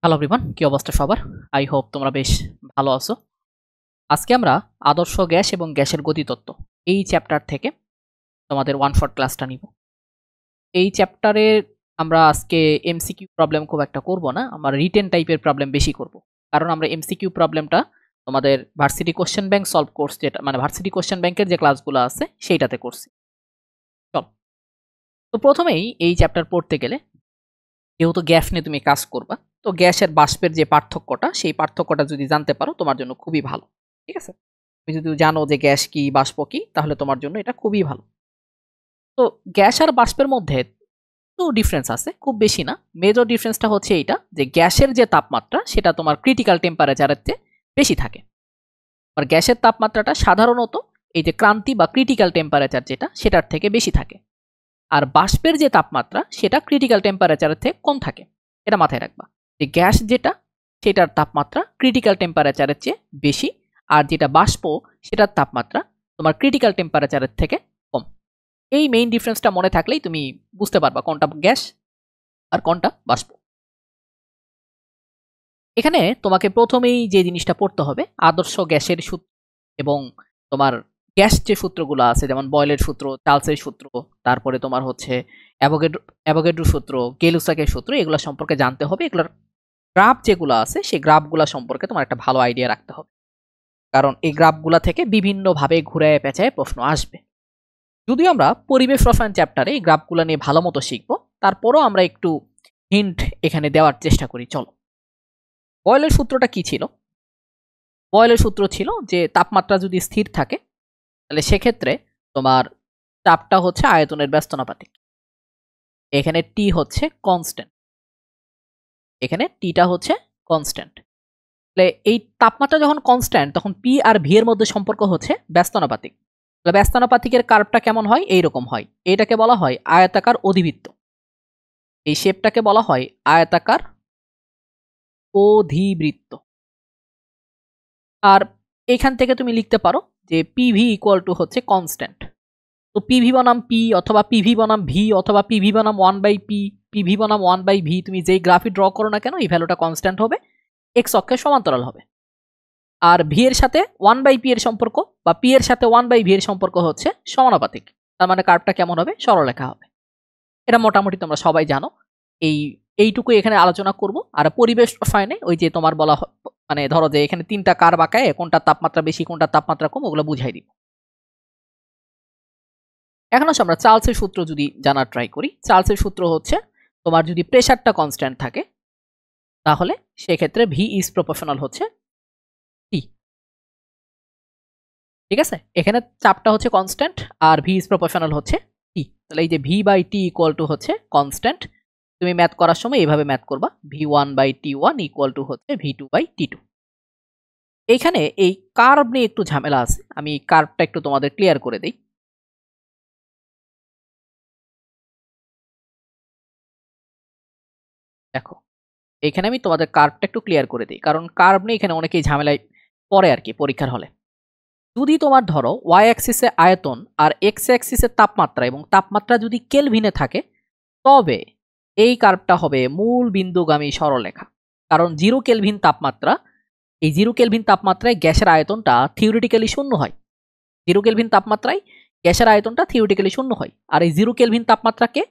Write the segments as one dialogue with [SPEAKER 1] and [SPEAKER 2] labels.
[SPEAKER 1] Hello everyone, কি অবস্থা সবার? আই হোপ তোমরা বেশ ভালো আছো। আজকে আমরা আদর্শ গ্যাস এবং গ্যাসের গতিতত্ত্ব এই চ্যাপ্টার থেকে তোমাদের ওয়ান শট ক্লাসটা নিব। এই চ্যাপ্টারে আমরা আজকে এমসিকিউ প্রবলেম খুব একটা করব না, আমরা রিটেন টাইপের প্রবলেম বেশি করব। কারণ আমরা এমসিকিউ প্রবলেমটা তোমাদের varsity question bank solve course, যেটা মানে ভার্সিটি কোশ্চেন ব্যাংকের যে ক্লাসগুলো আছে সেইটাতে করছি। চল, তো প্রথমেই এই চ্যাপ্টার পড়তে গেলে যেহেতু গ্যাস নিয়ে তুমি কাজ করবা, তো গ্যাসের বাষ্পের যে পার্থক্যটা, সেই পার্থক্যটা যদি জানতে পারো তোমার জন্য খুবই ভালো। ঠিক আছে, তুমি যদি জানো যে গ্যাস কি বাষ্প কি, তাহলে তোমার জন্য এটা খুবই ভালো। তো গ্যাস আর বাষ্পের মধ্যে তো ডিফারেন্স আছে, খুব বেশি না। মেজর ডিফারেন্সটা হচ্ছে এইটা যে গ্যাসের যে তাপমাত্রা সেটা তোমার ক্রিটিক্যাল টেম্পারেচারের চেয়ে বেশি থাকে। আর গ্যাসের তাপমাত্রাটা সাধারণত এই যে ক্রান্তি বা ক্রিটিক্যাল টেম্পারেচার যেটা, সেটার থেকে বেশি থাকে। আর বাষ্পের যে তাপমাত্রা সেটা ক্রিটিক্যাল টেম্পারেচারের থেকে কম থাকে। এটা মাথায় রাখবা যে গ্যাস যেটা, সেটার তাপমাত্রা ক্রিটিক্যাল টেম্পারেচারের চেয়ে বেশি, আর যেটা বাষ্প সেটার তাপমাত্রা তোমার ক্রিটিক্যাল টেম্পারেচারের থেকে কম। এই মেইন ডিফারেন্সটা মনে থাকলেই তুমি বুঝতে পারবা কোনটা গ্যাস আর কোনটা বাষ্প। এখানে তোমাকে প্রথমেই যে জিনিসটা পড়তে হবে আদর্শ গ্যাসের সূত্র, এবং তোমার গ্যাস যে সূত্রগুলো আছে যেমন বয়েলের সূত্র, চার্লসের সূত্র, তারপরে তোমার হচ্ছে অ্যাভোগাড্রো সূত্র, গেলুসাকের সূত্র, এগুলো সম্পর্কে জানতে হবে। এগুলোর গ্রাফ যেগুলো আছে সেই গ্রাফগুলো সম্পর্কে তোমার একটা ভালো আইডিয়া রাখতে হবে, কারণ এই গ্রাফগুলো থেকে বিভিন্নভাবে ঘুরে পেঁচায় প্রশ্ন আসবে। যদিও আমরা পরিবেশ রসায়ন চ্যাপ্টারে এই গ্রাফগুলো নিয়ে ভালো মতো শিখবো, তারপরও আমরা একটু হিন্ট এখানে দেওয়ার চেষ্টা করি। চলো, বয়েলের সূত্রটা কি ছিল? বয়েলের সূত্র ছিল যে তাপমাত্রা যদি স্থির থাকে তাহলে সেক্ষেত্রে তোমার চাপটা হচ্ছে আয়তনের ব্যস্তানুপাতিক। এখানে টি হচ্ছে কনস্ট্যান্ট, এখানে টিটা হচ্ছে কনস্ট্যান্ট। তাহলে এই তাপমাত্রা যখন কনস্ট্যান্ট, তখন পি আর ভি এর মধ্যে সম্পর্ক হচ্ছে ব্যস্তানুপাতিক। তাহলে ব্যস্তানুপাতিকের কার্ভটা কেমন হয়? এইরকম হয়। এটাকে বলা হয় আয়তাকার অধিবৃত্ত। এই শেপটাকে বলা হয় আয়তাকার অধিবৃত্ত। আর এখান থেকে তুমি লিখতে পারো যে পিভি ইকুয়াল টু হচ্ছে কনস্ট্যান্ট। তো পিভি বনাম পি অথবা পিভি বনাম ভি অথবা পিভি বনাম 1/p, পিভি বনাম 1/v, তুমি যেই গ্রাফই ড্র করো না কেন এই ভ্যালুটা কনস্ট্যান্ট হবে, এক্স অক্ষের সমান্তরাল হবে। আর ভি এর সাথে 1/p এর সম্পর্ক বা পি এর সাথে 1/v এর সম্পর্ক হচ্ছে সমানুপাতিক। তার মানে কার্ভটা কেমন হবে? সরলরেখা হবে। এটা মোটামুটি তোমরা সবাই জানো। এইটুকু এখানে আলোচনা করব। আর পরিবেশ রসায়নে ওই যে তোমার বলা মানে ধরো যে এখানে তিনটা কার্ভ আঁকায় কোনটা তাপমাত্রা বেশি কোনটা তাপমাত্রা কম, ওগুলো বুঝাই দিব। এখন আসলে আমরা চার্লসের সূত্র যদি জানার ট্রাই করি। চার্লসের সূত্র হচ্ছে তোমার যদি প্রেসারটা কনস্ট্যান্ট থাকে তাহলে সেক্ষেত্রে ভি ইজ প্রপোর্শনাল হচ্ছে টি। ঠিক আছে, এখানে চাপটা হচ্ছে কনস্ট্যান্ট আর ভি ইজ প্রপোর্শনাল হচ্ছে টি। তাহলে এই যে V by T equal to হচ্ছে কনস্ট্যান্ট। তুমি ম্যাথ করার সময় এইভাবে ম্যাথ করবা, V one by T one equal to হচ্ছে V two by T two. এইখানে এই কার্ভ নিয়ে একটু ঝামেলা আছে, আমি কার্ভটা একটু তোমাদের ক্লিয়ার করে দিই। দেখো, এখানে আমি তোমাদের কার্ভটা একটু ক্লিয়ার করে দিই, কারণ কার্ভ নিয়ে এখানে অনেকেই ঝামেলায় পড়ে আর কি পরীক্ষার হলে। যদি তোমার ধরো ওয়াই অ্যাক্সিসে আয়তন আর এক্স অ্যাক্সিসে তাপমাত্রা, এবং তাপমাত্রা যদি কেলভিনে থাকে, তবে এই কার্ভটা হবে মূল বিন্দুগামী সরলরেখা। কারণ 0 কেলভিন তাপমাত্রা, এই 0 কেলভিন তাপমাত্রায় গ্যাসের আয়তনটা থিওরিটিক্যালি শূন্য হয়। 0 কেলভিন তাপমাত্রায় গ্যাসের আয়তনটা থিওরিটিক্যালি শূন্য হয়। আর এই 0 কেলভিন তাপমাত্রাকে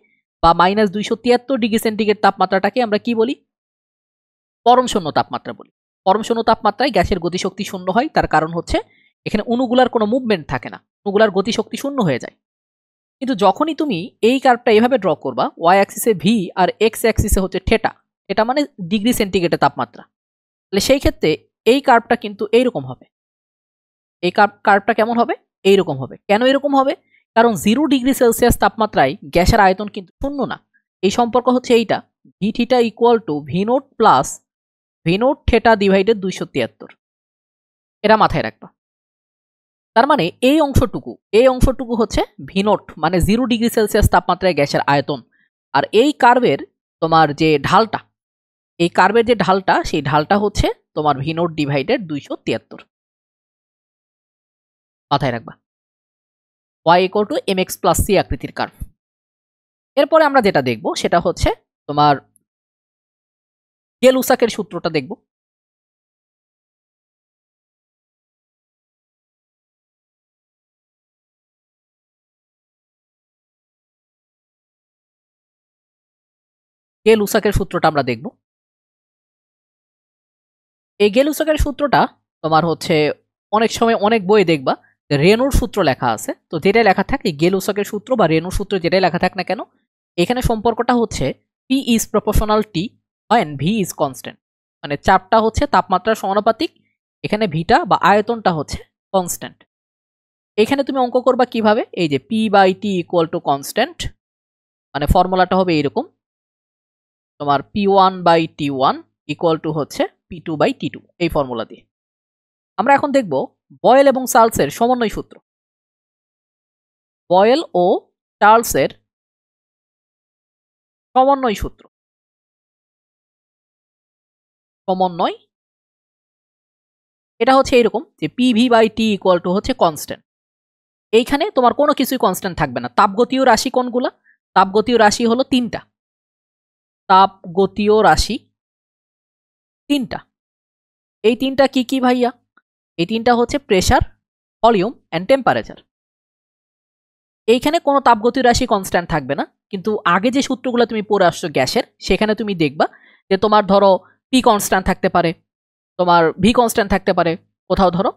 [SPEAKER 1] বা -273°C তাপমাত্রাটাকে আমরা কি বলি? পরম শূন্য তাপমাত্রা বলি। পরম শূন্য তাপমাত্রায় গ্যাসের গতিশক্তি শূন্য হয়, তার কারণ হচ্ছে এখানে অণুগুলার কোনো মুভমেন্ট থাকে না, অণুগুলার গতিশক্তি শূন্য হয়ে যায়। কিন্তু যখনই তুমি এই কার্ভটা এভাবে ড্র করবা, ওয়াই অ্যাক্সিসে ভি আর এক্স অ্যাক্সিসে হচ্ছে থেটা, এটা মানে ডিগ্রি সেন্টিগ্রেডের তাপমাত্রা, তাহলে সেই ক্ষেত্রে এই কার্ভটা কিন্তু এইরকম হবে। এই কার্ভটা কেমন হবে? এইরকম হবে। কেন এরকম হবে? কারণ 0°C তাপমাত্রায় গ্যাসের আয়তন কিন্তু শূন্য না। এই সম্পর্ক হচ্ছে এইটা, V theta equal to V note plus V note theta divided 273। এটা মাথায় রাখবা। তার মানে এই অংশটুকু হচ্ছে ভি নোট, মানে 0°C তাপমাত্রায় গ্যাসের আয়তন। আর এই কার্ভের তোমার যে ঢালটা, এই কার্ভের যে ঢালটা, সেই ঢালটা হচ্ছে তোমার ভি নোট ডিভাইডেড 273। মাথায় রাখবা। y equal to mx plus c আকৃতির কার্ভ। এরপরে আমরা যেটা দেখব সেটা হচ্ছে তোমার গে-লুসাকের সূত্রটা দেখব। গে-লুসাকের সূত্রটা আমরা দেখব। এই গে-লুসাকের সূত্রটা তোমার হচ্ছে অনেক সময় অনেক বইয়ে দেখবা রেনুর সূত্র লেখা আছে। তো যেটাই লেখা থাকে গে-লুসাকের সূত্র বা রেনুর সূত্র যেটাই লেখা থাক না কেন, এখানে সম্পর্কটা হচ্ছে P is proportional T when V is constant। মানে চাপটা হচ্ছে তাপমাত্রার সমানুপাতিক, এখানে ভিটা বা আয়তনটা হচ্ছে কনস্ট্যান্ট। এখানে তুমি অঙ্ক করবা কিভাবে, এই যে P/T ইকুয়াল টু কনস্ট্যান্ট, মানে ফর্মুলাটা হবে এইরকম, তোমার P1/T1 ইকুয়াল টু হচ্ছে P2/T2, এই ফর্মুলা দিয়ে। আমরা এখন দেখব বয়েল এবং চার্লসের সমন্বয় সূত্র। বয়েল ও চার্লসের সমন্বয় সূত্র। সমন্বয় এটা হচ্ছে এইরকম যে PV/T ইকুয়াল টু হচ্ছে কনস্ট্যান্ট। এইখানে তোমার কোনো কিছুই কনস্ট্যান্ট থাকবে না। তাপগতীয় রাশি কোনগুলা? তাপগতীয় রাশি হলো তিনটা। তাপগতীয় রাশি তিনটা। এই তিনটা কি কি ভাইয়া? এই তিনটা হচ্ছে প্রেসার, ভলিউম অ্যান্ড টেম্পারেচার। এইখানে কোনো তাপগতীয় রাশি কনস্ট্যান্ট থাকবে না, কিন্তু আগে যে সূত্রগুলো তুমি পড়ে আসছো গ্যাসের, সেখানে তুমি দেখবা যে তোমার ধরো পি কনস্ট্যান্ট থাকতে পারে, তোমার ভি কনস্ট্যান্ট থাকতে পারে, কোথাও ধরো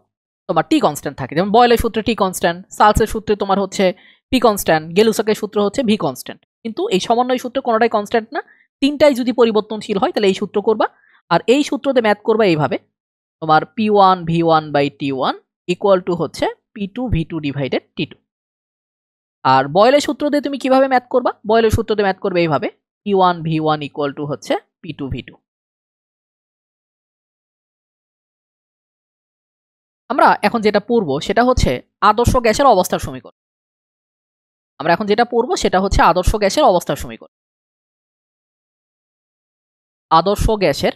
[SPEAKER 1] তোমার টি কনস্ট্যান্ট থাকে। যেমন বয়েলের সূত্রে টি কনস্ট্যান্ট, চার্লসের সূত্রে তোমার হচ্ছে পি কনস্ট্যান্ট, গে-লুসাকের সূত্র হচ্ছে ভি কনস্ট্যান্ট। কিন্তু এই সমন্বয় সূত্রে কোনোটাই কনস্ট্যান্ট না, তিনটাই যদি পরিবর্তনশীল হয় তাহলে এই সূত্র করবা। আর এই সূত্রতে ম্যাথ করবা এইভাবে, তোমার P1V1/T1 ইকুয়াল টু হচ্ছে P2V2 ডিভাইডেড T2। আর বয়েলের সূত্র দিয়ে তুমি কিভাবে ম্যাথ করবা? বয়েলের সূত্র দিয়ে ম্যাথ করবে এইভাবে, P1V1 ইকুয়াল টু হচ্ছে P2V2। আমরা এখন যেটা পড়ব সেটা হচ্ছে আদর্শ গ্যাসের অবস্থার সমীকরণ। আমরা এখন যেটা পড়ব সেটা হচ্ছে আদর্শ গ্যাসের অবস্থার সমীকরণ। আদর্শ গ্যাসের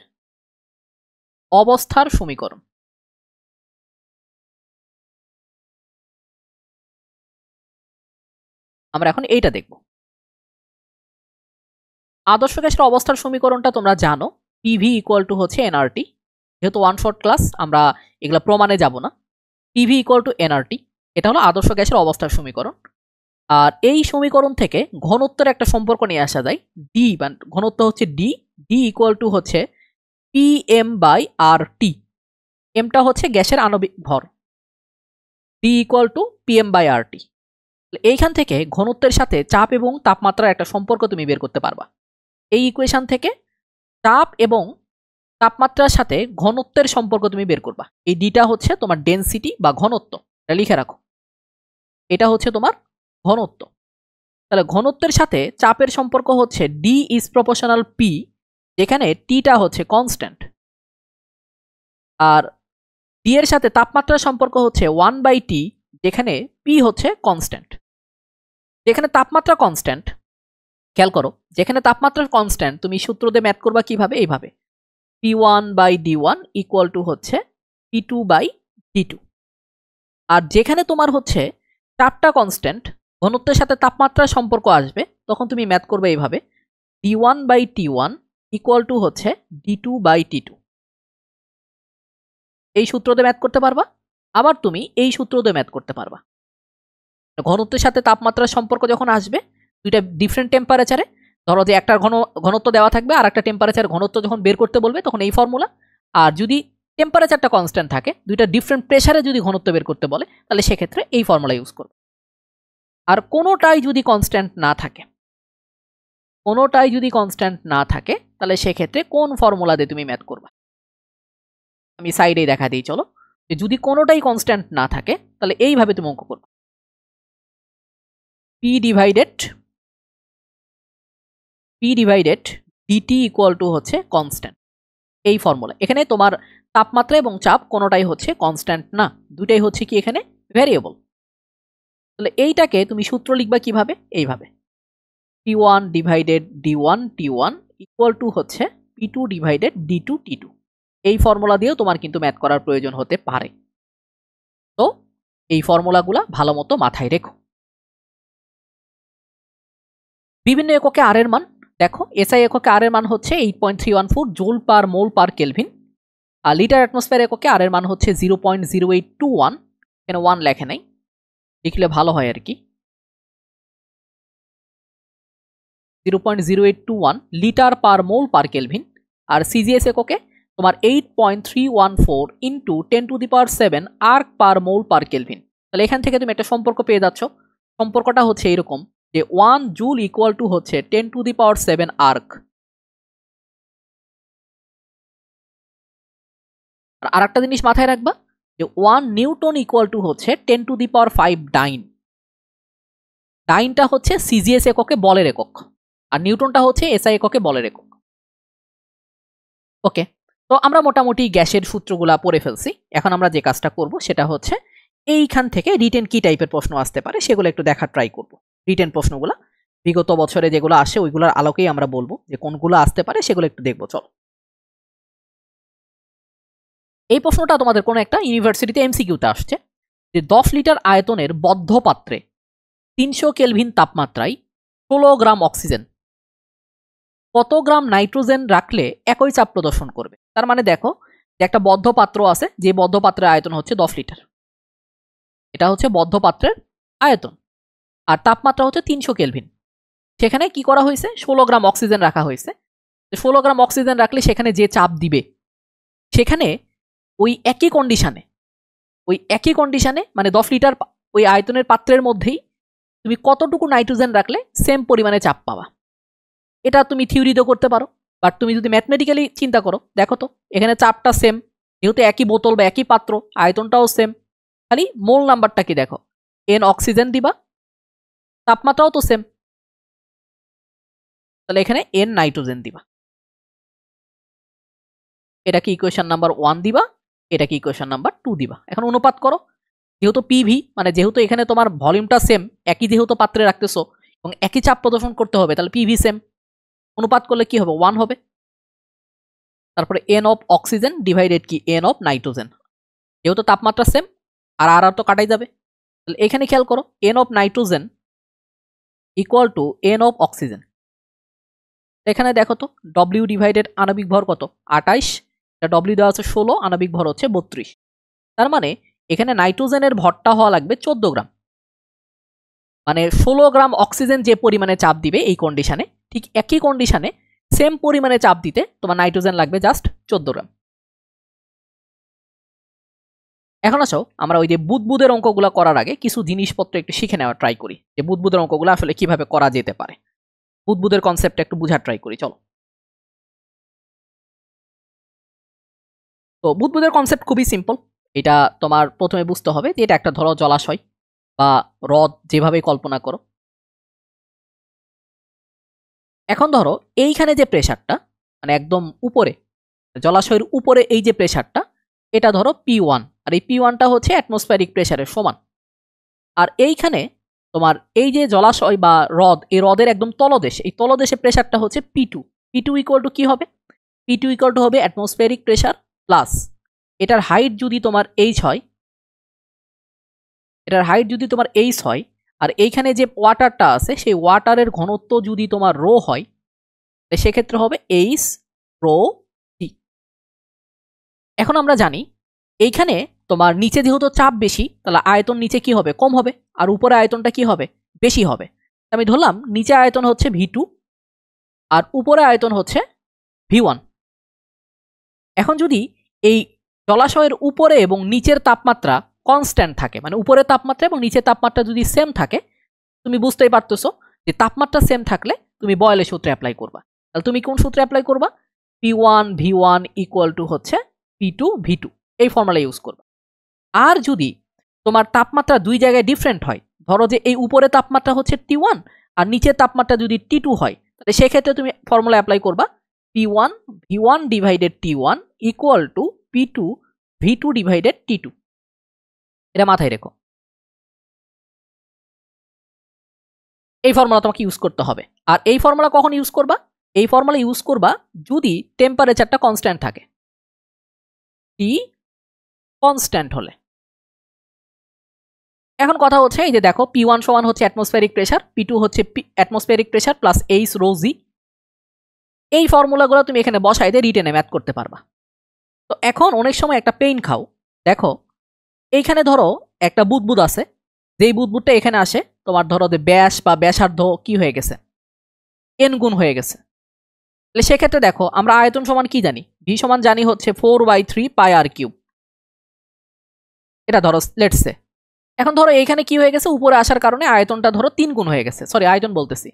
[SPEAKER 1] অবস্থার সমীকরণ। আমরা এখন এইটা দেখব। আদর্শ গ্যাসের অবস্থার সমীকরণটা তোমরা জানো, PV ইকুয়াল টু হচ্ছে nRT। যেহেতু ওয়ান শর্ট ক্লাস আমরা এগুলা প্রমাণে যাব না। PV ইকুয়াল টু nRT, এটা হলো আদর্শ গ্যাসের অবস্থার সমীকরণ। আর এই সমীকরণ থেকে ঘনত্বের একটা সম্পর্ক নিয়ে আসা যায়, ডি, ঘনত্ব হচ্ছে ডি, ডি ইকুয়াল টু হচ্ছে PM/RT। এমটা হচ্ছে গ্যাসের আণবিক ভর, ডি ইকুয়াল টু PM/RT। এইখান থেকে ঘনত্বের সাথে চাপ এবং তাপমাত্রার একটা সম্পর্ক তুমি বের করতে পারবা। এই ইকুয়েশন থেকে চাপ এবং তাপমাত্রার সাথে ঘনত্বের সম্পর্ক তুমি বের করবা। এই ডিটা হচ্ছে তোমার ডেনসিটি বা ঘনত্ব, এটা লিখে রাখো। এটা হচ্ছে তোমার ঘনত্ব। তাহলে ঘনত্বের সাথে চাপের সম্পর্ক হচ্ছে ডি ইজ প্রপোর্শনাল পি, যেখানে টিটা হচ্ছে কনস্ট্যান্ট। আর ডি এর সাথে তাপমাত্রার সম্পর্ক হচ্ছে 1/T, যেখানে পি হচ্ছে কনস্ট্যান্ট। যেখানে তাপমাত্রা কনস্ট্যান্ট, খেয়াল করো, যেখানে তাপমাত্রা কনস্ট্যান্ট তুমি সূত্র দিয়ে ম্যাথ করবা কিভাবে, এইভাবে P1/D1 ইকুয়াল টু হচ্ছে P2/D2। আর যেখানে তোমার হচ্ছে চাপটা কনস্ট্যান্ট, ঘনত্বের সাথে তাপমাত্রার সম্পর্ক আসবে, তখন তুমি ম্যাথ করবে এইভাবে D1/T1 ইকুয়াল টু হচ্ছে D2/T2। এই সূত্র দিয়ে ম্যাথ করতে পারবা। আবার তুমি এই সূত্র দিয়ে ম্যাথ করতে পারবা। ঘনত্বের সাথে তাপমাত্রার সম্পর্ক যখন আসবে দুইটা ডিফারেন্ট টেম্পারেচারে, ধরো যে একটা ঘনত্ব দেওয়া থাকবে আর একটা টেম্পারেচার ঘনত্ব যখন বের করতে বলবে তখন এই ফর্মুলা। আর যদি টেম্পারেচারটা কনস্ট্যান্ট থাকে, দুইটা ডিফারেন্ট প্রেসারে যদি ঘনত্ব বের করতে বলে, তাহলে সেক্ষেত্রে এই ফর্মুলা ইউজ করবে। আর কোনোটাই যদি কনস্ট্যান্ট না থাকে, কোনোটাই যদি কনস্ট্যান্ট না থাকে, তাহলে সেক্ষেত্রে কোন ফর্মুলা দিয়ে তুমি ম্যাথ করবা? আমি সাইডেই দেখা দিই, চলো। যে যদি কোনোটাই কনস্ট্যান্ট না থাকে, তাহলে এইভাবে তুমি অঙ্ক করবা, P divided DT equal to হচ্ছে কনস্ট্যান্ট, এই ফর্মুলা। এখানে তোমার তাপমাত্রা এবং চাপ কোনোটাই হচ্ছে কনস্ট্যান্ট না, দুটাই হচ্ছে কি এখানে ভ্যারিয়েবল। তাহলে এইটাকে তুমি সূত্র লিখবা কিভাবে, এইভাবে P1 divided D1 T1 equal to হচ্ছে P2 ডিভাইডেড D2 T2। এই ফর্মুলা দিয়েও তোমার কিন্তু ম্যাথ করার প্রয়োজন হতে পারে। তো এই ফর্মুলাগুলা ভালো মতো মাথায় রেখো। বিভিন্ন এককে আর এর মান দেখো এসআই এককে আর এর মান হচ্ছে 8.314 জুল পার মোল পার কেলভিন, আর লিটার অ্যাটমসফিয়ার এককে আর এর মান হচ্ছে 0.0821, এখানে 1 লেখে নাই, লিখলে ভালো হয় আর কি। 0.0821 লিটার পার মোল পার কেলভিন, আর সিজিএস এককে তোমার 8.314 ইন্টু 10⁷ আর্ক পার মোল পার কেলভিন। তাহলে এখান থেকে তুমি একটা সম্পর্ক পেয়ে যাচ্ছ। সম্পর্কটা হচ্ছে এরকম যে 1 জুল ইকুয়াল টু হচ্ছে 10⁷ আর্ক। আর একটা জিনিস মাথায় রাখবা যে 1 নিউটন ইকুয়াল টু হচ্ছে 10⁵ ডাইন। ডাইনটা হচ্ছে সিজিএস এককে বলের একক, আর নিউটনটা হচ্ছে এসআই এককে বলের একক। ওকে, তো আমরা মোটামুটি গ্যাসের সূত্রগুলা পড়ে ফেলছি। এখন আমরা যে কাজটা করব সেটা হচ্ছে এইখান থেকে রিটেন কি টাইপের প্রশ্ন আসতে পারে সেগুলো একটু দেখার ট্রাই করব। রিটেন প্রশ্নগুলো বিগত বছরে যেগুলো আসে ওইগুলোর আলোকেই আমরা বলবো যে কোনগুলো আসতে পারে, সেগুলো একটু দেখবো। চলো, এই প্রশ্নটা তোমাদের কোনো একটা ইউনিভার্সিটিতে এমসিকিউতে আসছে যে 10 লিটার আয়তনের বদ্ধ পাত্রে 300 কেলভিন তাপমাত্রায় 16 গ্রাম অক্সিজেন কত গ্রাম নাইট্রোজেন রাখলে একই চাপ প্রদর্শন করবে। তার মানে দেখো যে একটা বদ্ধ পাত্র আছে, যে বদ্ধ পাত্রের আয়তন হচ্ছে 10 লিটার, এটা হচ্ছে বদ্ধ পাত্রের আয়তন, আর তাপমাত্রা হচ্ছে 300 কেলভিন। সেখানে কি করা হয়েছে, 16 গ্রাম অক্সিজেন রাখা হয়েছে। 16 গ্রাম অক্সিজেন রাখলে সেখানে যে চাপ দিবে, সেখানে ওই একই কন্ডিশনে মানে 10 লিটার ওই আয়তনের পাত্রের মধ্যেই তুমি কতটুকু নাইট্রোজেন রাখলে সেম পরিমাণে চাপ পাবা। এটা তুমি থিওরিতেও করতে পারো, বাট তুমি যদি ম্যাথমেটিক্যালি চিন্তা করো, দেখো তো এখানে চাপটা সেম, যেহেতু একই বোতল বা একই পাত্র, আয়তনটাও সেম, খালি মোল নাম্বারটা কি দেখো, এন অক্সিজেন দিবা, তাপমাত্রাও তো সেম, তাহলে এখানে এন নাইট্রোজেন দিবা। এটা কি ইকুয়েশন নাম্বার 1 দিবা, এটা কি ইকুয়েশন নাম্বার 2 দিবা। এখন অনুপাত করো, যেহেতু পিভি মানে যেহেতু এখানে তোমার ভলিউমটা সেম, একই যেহেতু পাত্রে রাখতেছো এবং একই চাপ প্রদর্শন করতে হবে, তাহলে পিভি সেম, অনুপাত করলে কি হবে, 1 হবে। তারপরে এন অফ অক্সিজেন ডিভাইডেড কি এন অফ নাইট্রোজেন, যেহেতু তাপমাত্রা সেম আর আর তো কাটাই যাবে, তাহলে এখানে খেয়াল করো N of nitrogen equal to N of oxygen. এখানে দেখো তো ডব্লিউ ডিভাইডেড আণবিক ভর কত, 28, এটা ডব্লিউ দেওয়া আছে 16, আণবিক ভর হচ্ছে 32। তার মানে এখানে নাইট্রোজেনের ভরটা হওয়া লাগবে 14 গ্রাম, মানে 16 গ্রাম অক্সিজেন যে পরিমাণে চাপ দিবে এই কন্ডিশনে, ঠিক একই কন্ডিশনে সেম পরিমাণে চাপ দিতে তোমার নাইট্রোজেন লাগবে জাস্ট 14 গ্রাম। এখন আসো আমরা ওই যে বুদবুদের অঙ্কগুলো করার আগে কিছু জিনিসপত্র একটু শিখে নেওয়ার ট্রাই করি, যে বুদবুদের অঙ্কগুলো আসলে কিভাবে করা যেতে পারে, বুদবুদের কনসেপ্টটা একটু বোঝার ট্রাই করি। চলো, তো বুদবুদের কনসেপ্ট খুবই সিম্পল। এটা তোমার প্রথমে বুঝতে হবে যে এটা একটা ধরো জলাশয় বা হ্রদ, যেভাবে কল্পনা করো। এখন ধরো এইখানে যে প্রেসারটা মানে একদম উপরে, জলাশয়ের উপরে এই যে প্রেসারটা, এটা ধরো P1, আর এই P1টা হচ্ছে অ্যাটমসফিয়ারিক প্রেসারের সমান। আর এইখানে তোমার এই যে জলাশয় বা হ্রদ, এই হ্রদের একদম তলদেশে, এই তলদেশে প্রেসারটা হচ্ছে P2। P2 ইকুয়াল টু কি হবে, P2 ইকুয়াল টু হবে অ্যাটমসফিয়ারিক প্রেসার প্লাস এটার হাইট যদি তোমার H হয়, এটার হাইট যদি তোমার H হয়, আর এইখানে যে ওয়াটারটা আছে সেই ওয়াটারের ঘনত্ব যদি তোমার রো হয়, সেক্ষেত্রে হবে H রো টি। এখন আমরা জানি এইখানে তোমার নিচে যেহেতু চাপ বেশি, তাহলে আয়তন নিচে কি হবে, কম হবে, আর উপরে আয়তনটা কি হবে, বেশি হবে। আমি ধরলাম নিচে আয়তন হচ্ছে V2 আর উপরে আয়তন হচ্ছে V1। এখন যদি এই জলাশয়ের উপরে এবং নিচের তাপমাত্রা কনস্ট্যান্ট থাকে, মানে উপরের তাপমাত্রা এবং নিচের তাপমাত্রা যদি সেম থাকে, তুমি বুঝতেই পারতেছো যে তাপমাত্রা সেম থাকলে তুমি বয়েলের সূত্রে অ্যাপ্লাই করবা। তাহলে তুমি কোন সূত্রে অ্যাপ্লাই করবা, P1 V1 ইকুয়াল টু হচ্ছে P2 V2, এই ফর্মুলা ইউজ করবা। আর যদি তোমার তাপমাত্রা দুই জায়গায় ডিফারেন্ট হয়, ধরো যে এই উপরে তাপমাত্রা হচ্ছে T1 আর নিচের তাপমাত্রা যদি T2 হয়, তাহলে সেক্ষেত্রে তুমি ফর্মুলা অ্যাপ্লাই করবা P1 V1 divided T1 equal to P2 V2 divided T2। এটা মাথায় রেখো, এই ফর্মুলা তোমাকে ইউজ করতে হবে। আর এই ফর্মুলা কখন ইউজ করবা, এই ফর্মুলা ইউজ করবা যদি টেম্পারেচারটা কনস্ট্যান্ট থাকে, টি কনস্ট্যান্ট হলে। এখন কথা হচ্ছে এই যে দেখো P1 সমান হচ্ছে অ্যাটমসফিয়ারিক প্রেসার, P2 হচ্ছে atmospheric pressure plus H rho G, এই ফর্মুলাগুলো তুমি এখানে বসাই দিয়ে রিটেনে ম্যাথ করতে পারবা। তো এখন অনেক সময় একটা পেইন খাও, দেখো এইখানে ধরো একটা বুদবুদ আছে, যেই বুদবুদটা এখানে আসে তোমার ধরো যে ব্যাস বা ব্যাসার্ধ কি হয়ে গেছে, এন গুণ হয়ে গেছে। তাহলে সেক্ষেত্রে দেখো আমরা আয়তন সমান কি জানি, ভি সমান জানি হচ্ছে 4/3 পাই আর কিউব। এটা ধরো লেটসে, এখন ধরো এইখানে কি হয়ে গেছে, উপরে আসার কারণে আয়তনটা ধরো 3 গুণ হয়ে গেছে, সরি আয়তন বলতেছি,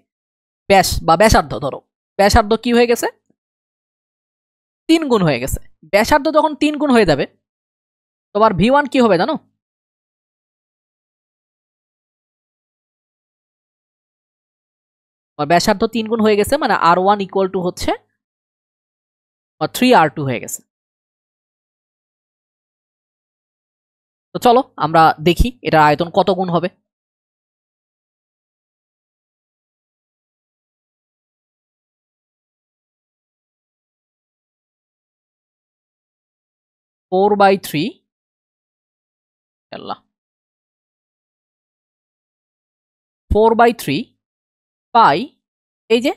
[SPEAKER 1] ব্যাস বা ব্যাসার্ধ, ধরো ব্যাসার্ধ কি হয়ে গেছে, 3 গুণ হয়ে গেছে। ব্যাসার্ধ যখন 3 গুণ হয়ে যাবে তোমার ভি1 কি হবে জানো, ব্যাসার্ধ 3 গুণ হয়ে গেছে মানে R1 ইকুয়াল টু হচ্ছে 3R2 হয়ে গেছে। তো চলো আমরা দেখি এটার আয়তন কত গুণ হবে। ফোর বাই থ্রি, 4/3 পাই, এই যে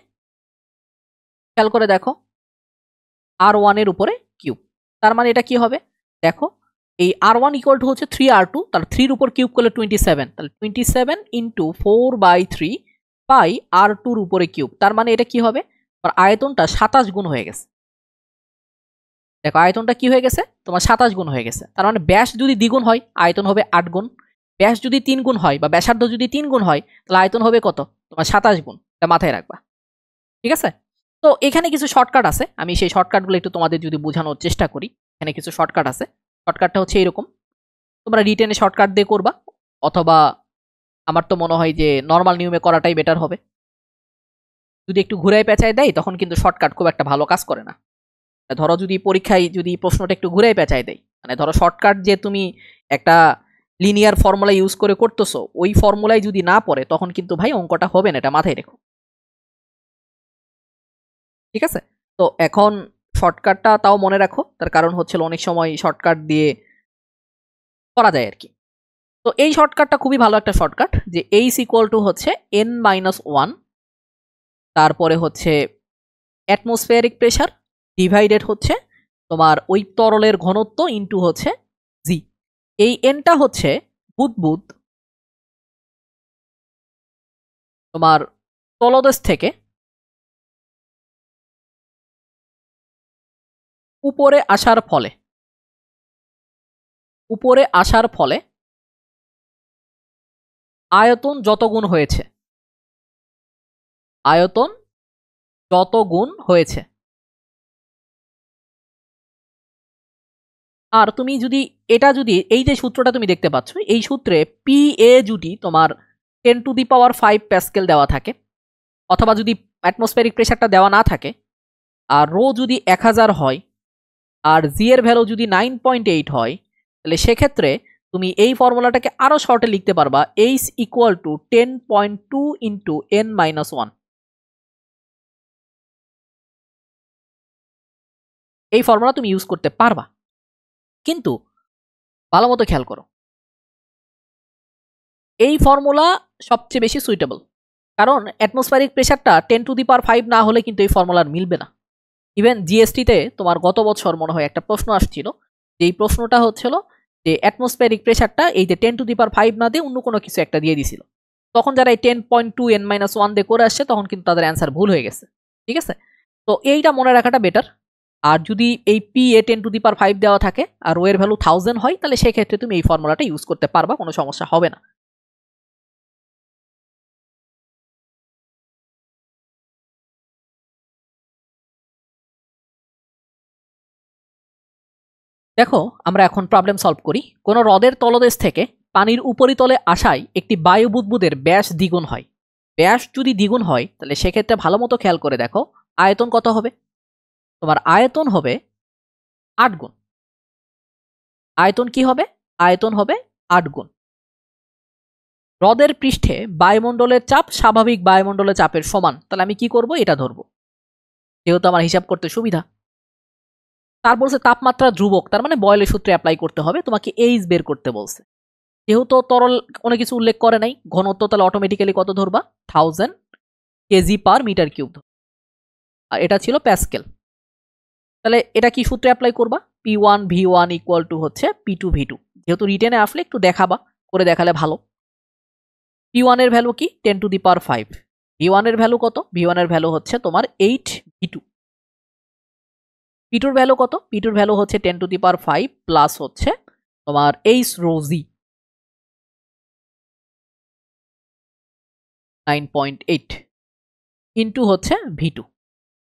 [SPEAKER 1] খেয়াল করে দেখো R1 এর উপরে কিউব, তার মানে এটা কি হবে দেখো, এই R1 ইকুয়াল টু হচ্ছে 3R2, তাহলে 3 এর উপর কিউব করলে 27, তাহলে 27 ইন্টু 4/3 পাই R2 এর উপরে কিউব, তার মানে এটা কি হবে, আর আয়তনটা 27 গুণ হয়ে গেছে। দেখো আয়তনটা কি হয়ে গেছে তোমার 27 গুণ হয়ে গেছে, তার মানে ব্যাস যদি দ্বিগুণ হয় আয়তন হবে 8 গুণ, ব্যাস যদি 3 গুণ হয় বা ব্যাসার্ধ যদি 3 গুণ হয় তাহলে আয়তন হবে কত, তোমার 27 গুণ, এটা মাথায় রাখবা, ঠিক আছে। তো এখানে কিছু শর্টকাট আছে, আমি সেই শর্টকাটগুলো একটু তোমাদের যদি বোঝানোর চেষ্টা করি। এখানে কিছু শর্টকাট আছে, শর্টকাটটা হচ্ছে এরকম, তোমরা রিটেনে শর্টকাট দিয়ে করবা, অথবা আমার তো মনে হয় যে নর্মাল নিয়মে করাটাই বেটার হবে। যদি একটু ঘুরায় পেঁচায় দেয় তখন কিন্তু শর্টকাট খুব একটা ভালো কাজ করে না। ধরো যদি পরীক্ষায় যদি প্রশ্নটা একটু ঘুরায় পেঁচায় দেয়, মানে ধরো শর্টকাট যে তুমি একটা লিনিয়ার ফর্মুলা ইউজ করে করতেছো, ওই ফর্মুলায় যদি না পড়ে তখন কিন্তু ভাই অঙ্কটা হবে না, এটা মাথায় রেখো, ঠিক আছে। তো এখন শর্টকাটটা তাও মনে রাখো, তার কারণ হচ্ছে অনেক সময় শর্টকাট দিয়ে করা যায় আর কি। তো এই শর্টকাটটা খুবই ভালো একটা শর্টকাট, যে এইচ ইকুয়াল টু হচ্ছে n-1, তারপরে হচ্ছে অ্যাটমসফিয়ারিক প্রেসার ডিভাইডেড হচ্ছে তোমার ওই তরলের ঘনত্ব ইন্টু হচ্ছে জি। এই এনটা হচ্ছে বুদবুদ তোমার তলদেশ থেকে উপরে আসার ফলে, উপরে আসার ফলে আয়তন যত গুণ হয়েছে, আয়তন যত গুণ হয়েছে। আর তুমি যদি এটা যদি এই যে সূত্রটা তুমি দেখতে পাচ্ছ, এই সূত্রে পি এ যদি তোমার 10⁵ প্যাসকেল দেওয়া থাকে, অথবা যদি অ্যাটমসফিয়ারিক প্রেসারটা দেওয়া না থাকে, আর রো যদি 1000 হয়, আর জি এর ভ্যালু যদি 9.8 হয়, তাহলে সেক্ষেত্রে তুমি এই ফর্মুলাটাকে আরো শর্টে লিখতে পারবা, H equal to 10.2 into n-1। এই ফর্মুলা তুমি ইউজ করতে পারবা, কিন্তু ভালো মতো খেয়াল করো, এই ফর্মুলা সবচেয়ে বেশি সুইটেবল, কারণ অ্যাটমসফিয়ারিক প্রেসারটা 10⁵ না হলে কিন্তু এই ফর্মুলার মিলবে না। ইভেন জিএসটিতে তোমার গত বছর মনে হয় একটা প্রশ্ন আসছিল, যেই প্রশ্নটা হচ্ছিল যে অ্যাটমসফিয়ারিক প্রেসারটা এই যে 10⁵ না দিয়ে অন্য কোনো কিছু একটা দিয়ে দিছিল, তখন যারা এই 10.2 n-1 দিয়ে করে আসছে তখন কিন্তু তাদের অ্যান্সার ভুল হয়ে গেছে, ঠিক আছে। তো এইটা মনে রাখাটা বেটার। আর যদি এই পি এ 10⁵ দেওয়া থাকে আর ও এর ভ্যালু 1000 হয়, তাহলে সেক্ষেত্রে তুমি এই ফর্মুলাটা ইউজ করতে পারবা, কোনো সমস্যা হবে না। দেখো আমরা এখন প্রবলেম সলভ করি। কোনো হ্রদের তলদেশ থেকে পানির উপরিতলে আসায় একটি বায়ু বুদবুদের ব্যাস দ্বিগুণ হয়। ব্যাস যদি দ্বিগুণ হয় তাহলে সেক্ষেত্রে ভালো মতো খেয়াল করে দেখো আয়তন কত হবে, তোমার আয়তন হবে 8 গুণ। আয়তন কি হবে, আয়তন হবে 8 গুণ। হ্রদের পৃষ্ঠে বায়ুমণ্ডলের চাপ স্বাভাবিক বায়ুমণ্ডলের চাপের সমান, তাহলে আমি কি করব, এটা ধরবো, যেহেতু আমার হিসাব করতে সুবিধা। তার বলছে তাপমাত্রা ধ্রুবক, তার মানে বয়েলের সূত্রে অ্যাপ্লাই করতে হবে, তোমাকে এইচ বের করতে বলছে। যেহেতু তরল অনেক কিছু উল্লেখ করে নাই, ঘনত্ব তাহলে অটোমেটিক্যালি কত ধরবা, 1000 কেজি পার মিটার কিউব। আর এটা ছিল প্যাসকেল। তাহলে এটা কি সূত্রে অ্যাপ্লাই করবা? P1 V1 ইকুয়াল টু হচ্ছে P2 V2। যেহেতু রিটেনে আসলে একটু দেখাবা, করে দেখালে ভালো। P1 এর ভ্যালু কি 10 টু দি পাওয়ার 5। V1 এর ভ্যালু কত? V1 এর ভ্যালু হচ্ছে তোমার 8 V2। P2 এর ভ্যালু কত? P2 এর ভ্যালু হচ্ছে 10 টু দি পাওয়ার 5 প্লাস হচ্ছে তোমার H রো Z 9.8 ইনটু হচ্ছে V2।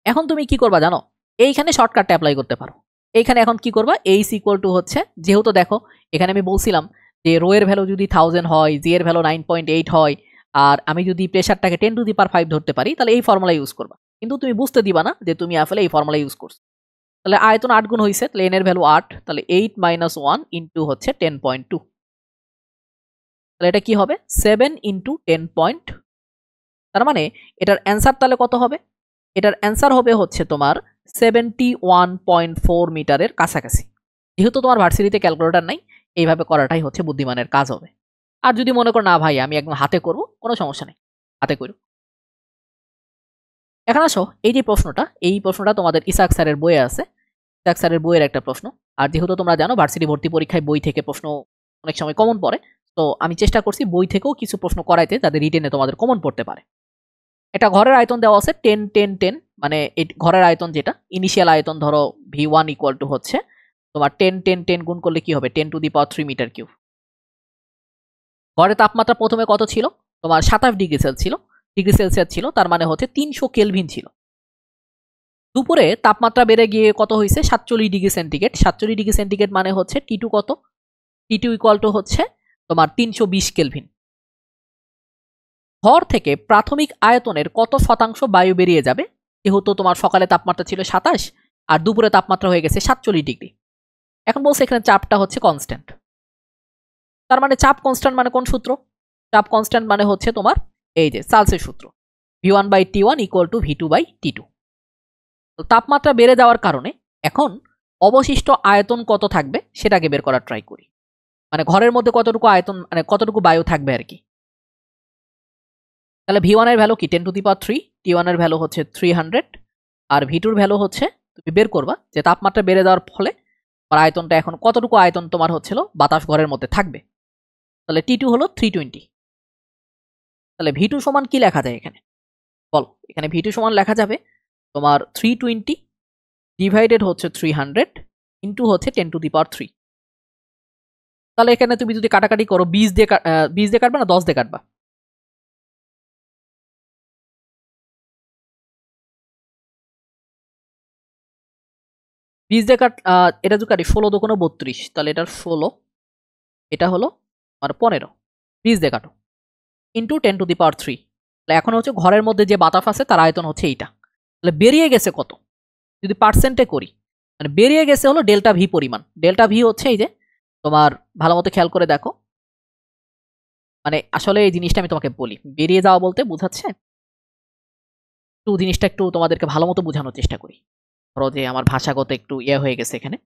[SPEAKER 1] এখন তুমি কি করবা জানো? এইখানে শর্টকাটটা অ্যাপ্লাই করতে পারো। এইখানে এখন কি করবা? H ইকুয়াল টু হচ্ছে, যেহেতু দেখো এখানে আমি বলছিলাম যে রো এর ভ্যালু যদি 1000 হয়, জি এর ভ্যালু 9.8 হয়, আর আমি যদি প্রেসারটাকে 10 টু দি পাওয়ার 5 ধরতে পারি, তাহলে এই ফর্মুলা ইউজ করবা। কিন্তু তুমি বুঝতে দিবা না যে তুমি আসলে এই ফর্মুলা ইউজ করছো। তাহলে আয়তন 8 গুণ হয়েছে, তাহলে n এর ভ্যালু 8, তাহলে 8 মাইনাস 1 ইন্টু হচ্ছে 10.2। তাহলে এটা কি হবে? 7 ইন্টু 10. তার মানে এটার অ্যান্সার তাহলে কত হবে? এটার অ্যান্সার হবে হচ্ছে তোমার 71.4 মিটারের কাছাকাছি। যেহেতু তোমার ভার্সিটিতে ক্যালকুলেটর নাই, এইভাবে করাটাই হচ্ছে বুদ্ধিমানের কাজ হবে। আর যদি মনে করো না ভাই আমি একদম হাতে করব, কোনো সমস্যা নেই, হাতে করো। এখন আসো, এই যে প্রশ্নটা, এই প্রশ্নটা তোমাদের ইসাক স্যারের বইয়ে আছে। ইসাক স্যারের বইয়ের একটা প্রশ্ন। আর যেহেতু তোমরা জানো ভার্সিটি ভর্তি পরীক্ষায় বই থেকে প্রশ্ন অনেক সময় কমন পড়ে, তো আমি চেষ্টা করছি বই থেকেও কিছু প্রশ্ন করাইতে যাদের রিটেনে তোমাদের কমন পড়তে পারে। এটা ঘরের আয়তন দেওয়া আছে 10 10 10, মানে এই ঘরের আয়তন যেটা ইনিশিয়াল আয়তন ধরো V1 ইকুয়াল টু হচ্ছে তোমার 10 10 10 গুণ করলে কি হবে? 10 to the power 3 metre cube. ঘরের তাপমাত্রা প্রথমে কত ছিল? তোমার 27 ডিগ্রি সেলসিয়াস ছিল, তার মানে হচ্ছে 300 কেলভিন ছিল। দুপুরে তাপমাত্রা বেড়ে গিয়ে কত হয়েছে? 47 ডিগ্রি সেন্টিগ্রেড। 47 ডিগ্রি সেন্টিগ্রেড মানে হচ্ছে T2 কত? T2 ইকুয়াল টু হচ্ছে তোমার 320 কেলভিন। ঘর থেকে প্রাথমিক আয়তনের কত শতাংশ বায়ু বেরিয়ে যাবে? যেহেতু তোমার সকালে তাপমাত্রা ছিল 27 আর দুপুরে তাপমাত্রা হয়ে গেছে 47 ডিগ্রি। এখন বলছে এখানে চাপটা হচ্ছে কনস্ট্যান্ট। তার মানে চাপ কনস্ট্যান্ট মানে কোন সূত্র? চাপ কনস্ট্যান্ট মানে হচ্ছে তোমার এই যে চার্লসের সূত্র, V1/T1 ইকুয়াল টু V2/T2। তাপমাত্রা বেড়ে যাওয়ার কারণে এখন অবশিষ্ট আয়তন কত থাকবে সেটাকে বের করার ট্রাই করি। মানে ঘরের মধ্যে কতটুকু আয়তন, মানে কতটুকু বায়ু থাকবে আর কি। তাহলে V1 এর ভ্যালু কি 10 টু দি পাওয়ার 3, T1 এর ভ্যালু হচ্ছে 300, আর V2 এর ভ্যালু হচ্ছে তুমি বের করবা যে তাপমাত্রা বেড়ে যাওয়ার ফলে তোমার আয়তনটা এখন কতটুকু আয়তন তোমার হচ্ছিল বাতাস ঘরের মধ্যে থাকবে। তাহলে T2 হলো 320। তাহলে V2 সমান কি লেখা যায় এখানে? বলো, এখানে V2 সমান লেখা যাবে তোমার 320 ডিভাইডেড হচ্ছে 300 ইন্টু হচ্ছে 10 টু দি পাওয়ার 3। তাহলে এখানে তুমি যদি কাটাকাটি করো 20 দিয়ে কাটবা না 10 দিয়ে কাটবা? 20 দিয়ে কাট, এটা যদি কাটি 16 দোকানো 32, তাহলে এটার 16, এটা হলো আর 15, 20 দিয়ে কাটো ইন্টু 10 টু দি পাওয়ার 3। তাহলে এখন হচ্ছে ঘরের মধ্যে যে বাতাস আছে তার আয়তন হচ্ছে এইটা। তাহলে বেরিয়ে গেছে কত? যদি পার্সেন্টে করি, মানে বেরিয়ে গেছে হলো ডেল্টা ভি পরিমাণ। ডেল্টা ভি হচ্ছে এই যে তোমার, ভালো মতো খেয়াল করে দেখো, মানে আসলে এই জিনিসটা আমি তোমাকে বলি, বেরিয়ে যাওয়া বলতে বোঝাচ্ছে একটু জিনিসটা একটু তোমাদেরকে ভালো মতো বোঝানোর চেষ্টা করি। ধরো যে আমার ভাষাগত একটু হয়ে গেছে এখানে।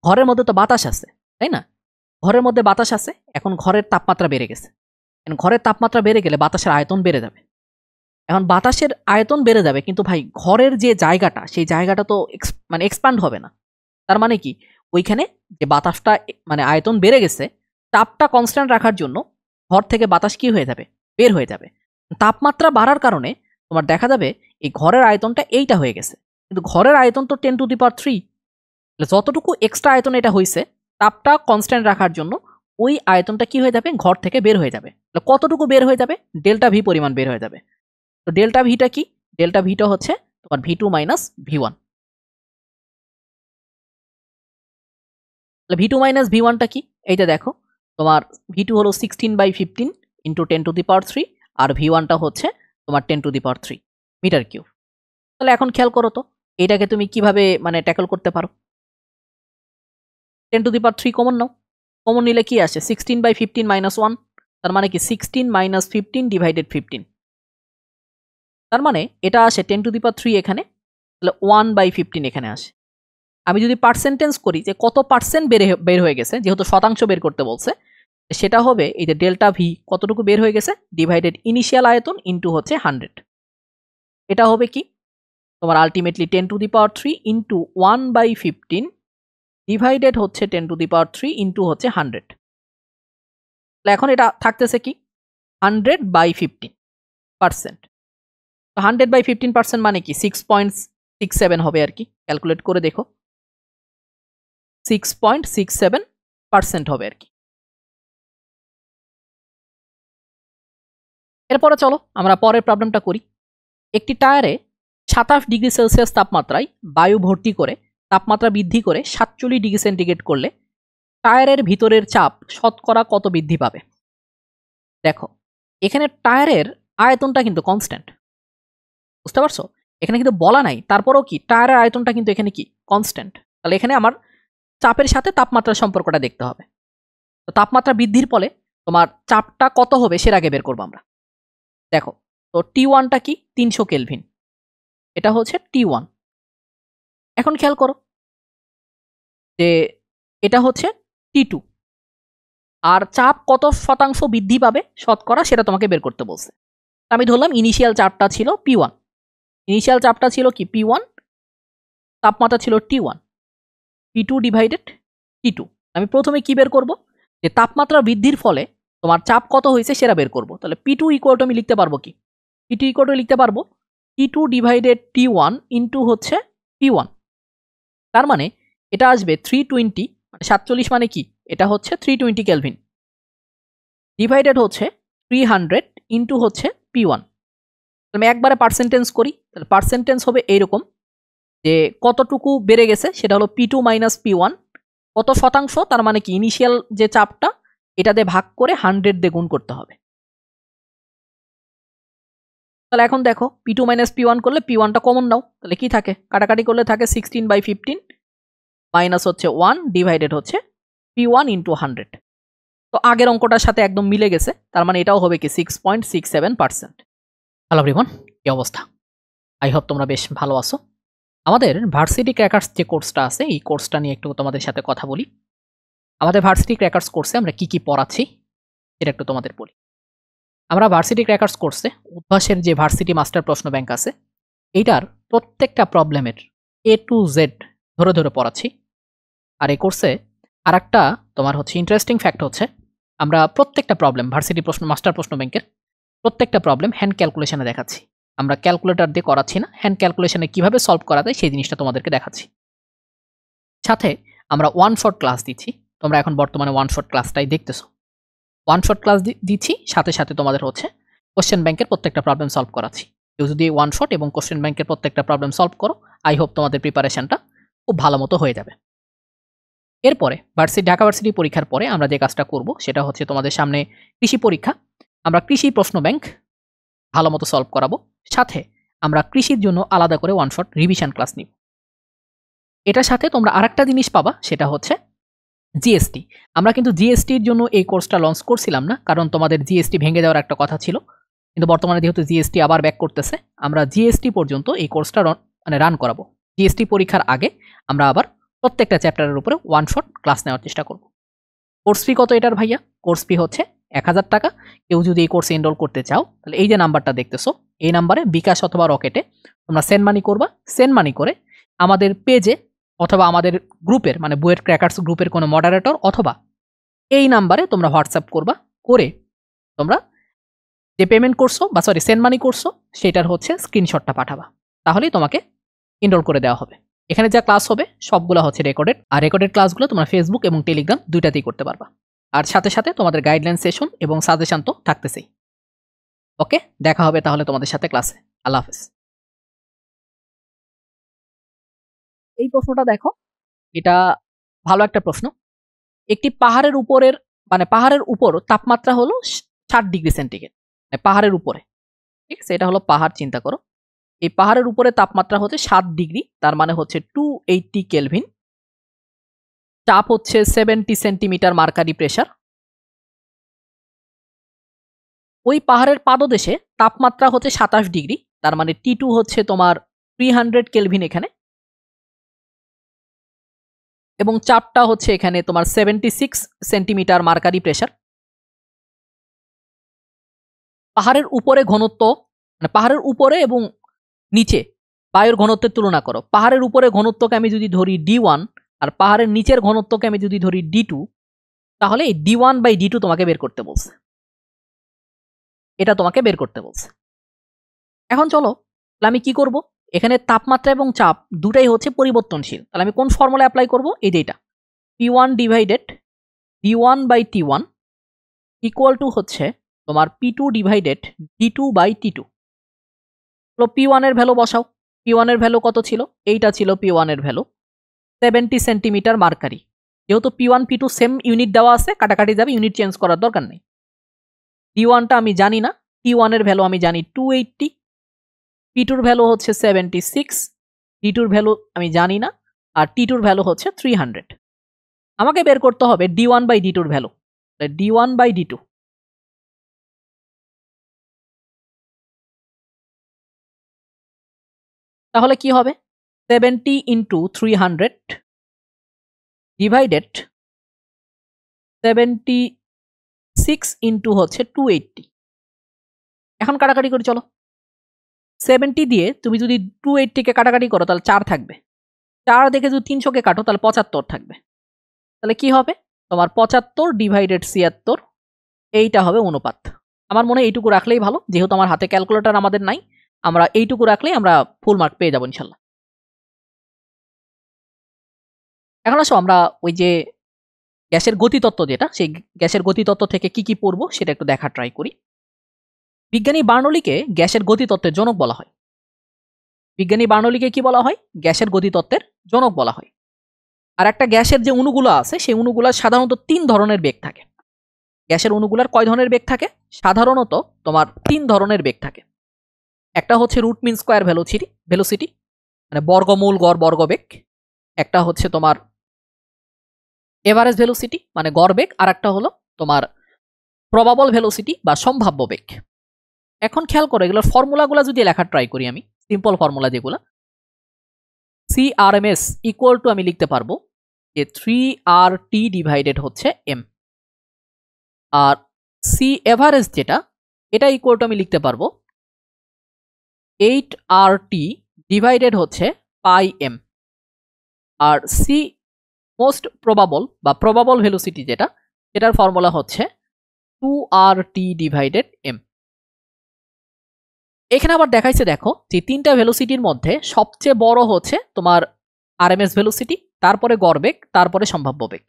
[SPEAKER 1] ঘরের মধ্যে তো বাতাস আছে, তাই না? ঘরের মধ্যে বাতাস আছে, এখন ঘরের তাপমাত্রা বেড়ে গেছে। ঘরের তাপমাত্রা বেড়ে গেলে বাতাসের আয়তন বেড়ে যাবে। এখন বাতাসের আয়তন বেড়ে যাবে, কিন্তু ভাই ঘরের যে জায়গাটা, সেই জায়গাটা তো মানে এক্সপ্যান্ড হবে না। তার মানে কি, ওইখানে যে বাতাসটা মানে আয়তন বেড়ে গেছে, চাপটা কনস্ট্যান্ট রাখার জন্য ঘর থেকে বাতাস কি হয়ে যাবে? বের হয়ে যাবে। তাপমাত্রা বাড়ার কারণে তোমার দেখা যাবে এই ঘরের আয়তনটা এইটা হয়ে গেছে, কিন্তু ঘরের আয়তন তো 10 টু দি পাওয়ার 3। যতটুকু এক্সট্রা আয়তন এটা হয়েছে, তাপটা কনস্ট্যান্ট রাখার জন্য ওই আয়তনটা কি হয়ে যাবে? ঘর থেকে বের হয়ে যাবে। কতটুকু বের হয়ে যাবে? ডেল্টা ভি পরিমাণ বের হয়ে যাবে। তো ডেল্টা ভিটা কি? ডেল্টা ভিটা হচ্ছে তোমার V2 মাইনাস V1। তাহলে V2 মাইনাস V1টা কি? এইটা দেখো, তোমার V2 হলো 16/15 ইন্টু 10 টু দি পাওয়ার 3, আর V1টা হচ্ছে তোমার 10 to the power 3 metre cube. তাহলে এখন খেয়াল করো তো, এটাকে তুমি কিভাবে মানে ট্যাকল করতে পারো? 10 to the power 3 common now. Common নিলে কি আসে? 16/15 মাইনাস 1, তার মানে কি 16 মাইনাস 15 ডিভাইডেড 15। তার মানে এটা আসে 10 টু দি পাওয়ার 3 এখানে, তাহলে 1/15 এখানে আসে। আমি যদি পার্সেন্টেজ করি যে কত পার্সেন্ট বের হয়ে গেছে, যেহেতু শতাংশ বের করতে বলছে, সেটা হবে এই যে ডেল্টা ভি কতটুকু বের হয়ে গেছে ডিভাইডেড ইনিশিয়াল আয়তন ইন্টু হচ্ছে 100। এটা হবে কি? তোমার আলটিমেটলি 10⁻³ ইন্টু 1/15 ডিভাইডেড হচ্ছে 10⁻³ ইন্টু হচ্ছে 100। এখন এটা থাকতেছে কি 100/15%। তো 100/15% মানে কি 6.67 হবে আর কি। ক্যালকুলেট করে দেখো 6.67% হবে আর কি। এরপরে চলো আমরা পরের প্রবলেমটা করি। একটি টায়ারে 27°C তাপমাত্রায় বায়ু ভর্তি করে তাপমাত্রা বৃদ্ধি করে 47°C করলে টায়ারের ভিতরের চাপ শতকরা কত বৃদ্ধি পাবে? দেখো এখানে টায়ারের আয়তনটা কিন্তু কনস্ট্যান্ট, বুঝতে পারছো? এখানে কিন্তু বলা নাই, তারপরেও কি টায়ারের আয়তনটা কিন্তু এখানে কি কনস্ট্যান্ট। তাহলে এখানে আমার চাপের সাথে তাপমাত্রার সম্পর্কটা দেখতে হবে। তো তাপমাত্রা বৃদ্ধির ফলে তোমার চাপটা কত হবে সেটা আগে বের করবো আমরা। দেখো তো T1টা কি 300 কেলভিন, এটা হচ্ছে T1। এখন খেয়াল করো যে এটা হচ্ছে T2, আর চাপ কত শতাংশ বৃদ্ধি পাবে শতকরা সেটা তোমাকে বের করতে বলছে। আমি ধরলাম ইনিশিয়াল চাপটা ছিল P1, ইনিশিয়াল চাপটা ছিল কি P1, তাপমাত্রা ছিল T1, P2 ডিভাইডেড T2। আমি প্রথমে কি বের করব, যে তাপমাত্রা বৃদ্ধির ফলে তোমার চাপ কত হয়েছে সেটা বের করব। তাহলে P2 ইকুয়াল টু আমি লিখতে পারবো কি, P2 ইকুয়াল টু লিখতে পারবো T2 ডিভাইডেড T1 ইন্টু হচ্ছে P1। তার মানে এটা আসবে 320, মানে 47 মানে কি এটা হচ্ছে 320 কেলভিন ডিভাইডেড হচ্ছে 300 ইন্টু হচ্ছে P1। আমি একবারে পার্সেন্টেজ করি, তাহলে পার্সেন্টেজ হবে এইরকম যে কতটুকু বেড়ে গেছে সেটা হলো P2 মাইনাস P1, কত শতাংশ, তার মানে কি ইনিশিয়াল যে চাপটা এটা দিয়ে ভাগ করে 100 দিয়ে গুণ করতে হবে। তাহলে এখন দেখো P2 মাইনাস P1 করলে P1টা কমন নাও, তাহলে কি থাকে, কাটাকাটি করলে থাকে 16/15 মাইনাস হচ্ছে 1 ডিভাইডেড হচ্ছে P1 ইন্টু 100। তো আগের অঙ্কটার সাথে একদম মিলে গেছে, তার মানে এটাও হবে কি 6.67%। হ্যালো এভরিওয়ান, কি অবস্থা? আই হোপ তোমরা বেশ ভালো আছো। আমাদের ভার্সিটি ক্র্যাকার্স যে কোর্সটা আছে এই কোর্সটা নিয়ে একটু তোমাদের সাথে কথা বলি। আমাদের ভার্সিটি ক্র্যাকার্স কোর্সে আমরা কি কি পড়াচ্ছি সেটা একটু তোমাদের বলি। আমরা ভার্সিটি ক্র্যাকার্স কোর্সে উদ্ভাসের যে ভার্সিটি মাস্টার প্রশ্ন ব্যাংক আছে এইটার প্রত্যেকটা প্রবলেমের A to Z ধরে ধরে পড়াচ্ছি। আর এই কোর্সে আর একটা তোমার হচ্ছে ইন্টারেস্টিং ফ্যাক্ট হচ্ছে আমরা প্রত্যেকটা প্রবলেম ভার্সিটি প্রশ্ন মাস্টার প্রশ্ন ব্যাংকের প্রত্যেকটা প্রবলেম হ্যান্ড ক্যালকুলেশনে দেখাচ্ছি। আমরা ক্যালকুলেটর দিয়ে করাচ্ছি না, হ্যান্ড ক্যালকুলেশনে কিভাবে সলভ করা যায় সেই জিনিসটা তোমাদেরকে দেখাচ্ছি। সাথে আমরা ওয়ান শট ক্লাস দিচ্ছি, তোমরা এখন বর্তমানে ওয়ান শট ক্লাসটাই দেখতেছো। ওয়ান শট ক্লাস দিচ্ছি, সাথে সাথে তোমাদের হচ্ছে কোশ্চেন ব্যাংকের প্রত্যেকটা প্রবলেম সলভ করাচ্ছি। কেউ যদি ওয়ান শট এবং কোশ্চেন ব্যাংকের প্রত্যেকটা প্রবলেম সলভ করো, আই হোপ তোমাদের প্রিপারেশনটা খুব ভালো মতো হয়ে যাবে। এরপরে ঢাকা ভার্সিটি পরীক্ষার পরে আমরা যে কাজটা করব সেটা হচ্ছে তোমাদের সামনে কৃষি পরীক্ষা, আমরা কৃষি প্রশ্ন ব্যাংক ভালো মতো সলভ করাবো। সাথে আমরা কৃষির জন্য আলাদা করে ওয়ান শট রিভিশন ক্লাস নিব। এটার সাথে তোমরা আরেকটা জিনিস পাবা, সেটা হচ্ছে জিএসটি। আমরা কিন্তু জিএসটির জন্য এই কোর্সটা লঞ্চ করছিলাম না, কারণ তোমাদের জিএসটি ভেঙে যাওয়ার একটা কথা ছিল। কিন্তু বর্তমানে যেহেতু জিএসটি আবার ব্যাক করতেছে, আমরা জিএসটি পর্যন্ত এই কোর্সটা রান করাবো। জিএসটি পরীক্ষার আগে আমরা আবার প্রত্যেকটা চ্যাপ্টারের উপরে ওয়ান শট ক্লাস নেওয়ার চেষ্টা করব। কোর্স ফি কত এটার ভাইয়া? কোর্স ফি হচ্ছে 1000 টাকা। কেউ যদি এই কোর্সে এনরোল করতে চাও তাহলে এই যে নাম্বারটা দেখতেছো এই নাম্বারে বিকাশ অথবা রকেটে তোমরা সেন্ড মানি করবা। সেন্ড মানি করে আমাদের পেজে অথবা আমাদের গ্রুপের মানে বুয়েট ক্র্যাকার্স গ্রুপের কোনো মডারেটর অথবা এই নাম্বারে তোমরা হোয়াটসঅ্যাপ করবা, করে তোমরা যে পেমেন্ট করছো বা সরি সেন্ড মানি করছো সেটার হচ্ছে স্ক্রিনশটটা পাঠাবা, তাহলেই তোমাকে এনরোল করে দেওয়া হবে। এখানে যা ক্লাস হবে সবগুলো হচ্ছে রেকর্ডেড, আর রেকর্ডেড ক্লাসগুলো তোমরা ফেসবুক এবং টেলিগ্রাম দুইটাতেই করতে পারবা। আর সাথে সাথে তোমাদের গাইডলাইন সেশন এবং সাজেশন তো থাকতেছেই। ওকে, দেখা হবে তাহলে তোমাদের সাথে ক্লাসে। আল্লাহ হাফেজ। এই প্রশ্নটা দেখো, এটা ভালো একটা প্রশ্ন। একটি পাহাড়ের উপরের মানে পাহাড়ের উপর তাপমাত্রা হলো 60°C, মানে পাহাড়ের উপরে, ঠিক আছে? এটা হলো পাহাড়, চিন্তা করো। এই পাহাড়ের উপরে তাপমাত্রা হচ্ছে 7 ডিগ্রি, তার মানে হচ্ছে 280 কেলভিন। চাপ হচ্ছে 70 সেন্টিমিটার মার্কারি প্রেসার। ওই পাহাড়ের পাদদেশে তাপমাত্রা হচ্ছে 27 ডিগ্রি, তার মানে T2 হচ্ছে তোমার 300 কেলভিন এখানে, এবং চাপটা হচ্ছে এখানে তোমার 76 সেন্টিমিটার মার্কারি প্রেসার। পাহাড়ের উপরে ঘনত্ব মানে পাহাড়ের উপরে এবং নিচে বায়ুর ঘনত্বের তুলনা করো। পাহাড়ের উপরে ঘনত্বকে আমি যদি ধরি D1 আর পাহাড়ের নিচের ঘনত্বকে আমি যদি ধরি D2, তাহলে এই D1/D2 তোমাকে বের করতে বলছে। এটা তোমাকে বের করতে বলছে। এখন চলো, তাহলে আমি কি করব? এখানে তাপমাত্রা এবং চাপ দুটাই হচ্ছে পরিবর্তনশীল। তাহলে আমি কোন ফর্মুলা অ্যাপ্লাই করব? এই যে এটা, P1 divided D1/T1 equal to হচ্ছে তোমার P2 ডিভাইডেড D2/T2। P1 এর ভ্যালু বসাও। P1 এর ভ্যালু কত ছিল? এইটা ছিল P1 এর ভ্যালু, 70 সেন্টিমিটার মার্কারি। যেহেতু P1 P2 সেম ইউনিট দেওয়া আছে, কাটাকাটি যাবে, ইউনিট চেঞ্জ করার দরকার নেই। D1টা আমি জানি না, T1 এর ভ্যালু আমি জানি 280, P2 এর ভ্যালু হচ্ছে 76, D2 এর ভ্যালু আমি জানি না, আর T2 এর ভ্যালু হচ্ছে 300। আমাকে বের করতে হবে D1/D2 এর ভ্যালু। D1/D2 তাহলে কি হবে? 70 × 300 ডিভাইডেড 76 ইন্টু হচ্ছে 280। এখন কাটাকাটি করে চলো। 70 দিয়ে তুমি যদি 280-কে কাটাকাটি করো তাহলে 4 থাকবে। 4 দেখে যদি 300-কে কাটো তাহলে 75 থাকবে। তাহলে কি হবে? তোমার 75 ডিভাইডেড 76, এইটা হবে অনুপাত। আমার মনে হয় এইটুকু রাখলেই ভালো, যেহেতু আমার হাতে ক্যালকুলেটর আমাদের নাই, আমরা এইটুকু রাখলেই আমরা ফুল মার্ক পেয়ে যাবো ইনশাল্লাহ। এখন আসো আমরা ওই যে গ্যাসের গতিতত্ত্ব যেটা, সেই গ্যাসের গতিতত্ত্ব থেকে কি কি পড়বো সেটা একটু দেখা ট্রাই করি। বিজ্ঞানী বার্নৌলিকে গ্যাসের গতিতত্ত্বের জনক বলা হয়। বিজ্ঞানী বার্নৌলিকে কি বলা হয়? গ্যাসের গতিতত্ত্বের জনক বলা হয়। আর একটা গ্যাসের যে অণুগুলো আছে সেই অণুগুলার সাধারণত 3 ধরনের বেগ থাকে। গ্যাসের অণুগুলার কয় ধরনের বেগ থাকে? সাধারণত তোমার 3 ধরনের বেগ থাকে। একটা হচ্ছে রুট মিন স্কয়ার ভেলোসিটি, মানে বর্গমূল গড় বর্গবেগ। একটা হচ্ছে তোমার এভারেজ ভেলোসিটি মানে গড় বেগ, আর একটা হলো তোমার প্রবাবল ভেলোসিটি বা সম্ভাব্য বেগ। এখন খেয়াল করো, এগুলোর ফর্মুলাগুলো যদি লেখা ট্রাই করি আমি, সিম্পল ফর্মুলা যেগুলো, CRMS ইকুয়াল টু আমি লিখতে পারবো যে 3RT ডিভাইডেড হচ্ছে M, আর সি এভারেজ যেটা, এটা ইকুয়াল টু আমি লিখতে পারবো 8RT ডিভাইডেড হচ্ছে πm, আর সি মোস্ট প্রবাবল বা প্রবাবল ভেলোসিটি যেটা, সেটার ফর্মুলা হচ্ছে 2RT ডিভাইডেড M। এখানে আবার দেখাইছে, দেখো যে 3টা ভেলোসিটির মধ্যে সবচেয়ে বড় হচ্ছে তোমার RMS ভেলোসিটি, তারপরে গড় বেগ, তারপরে সম্ভাব্য বেগ।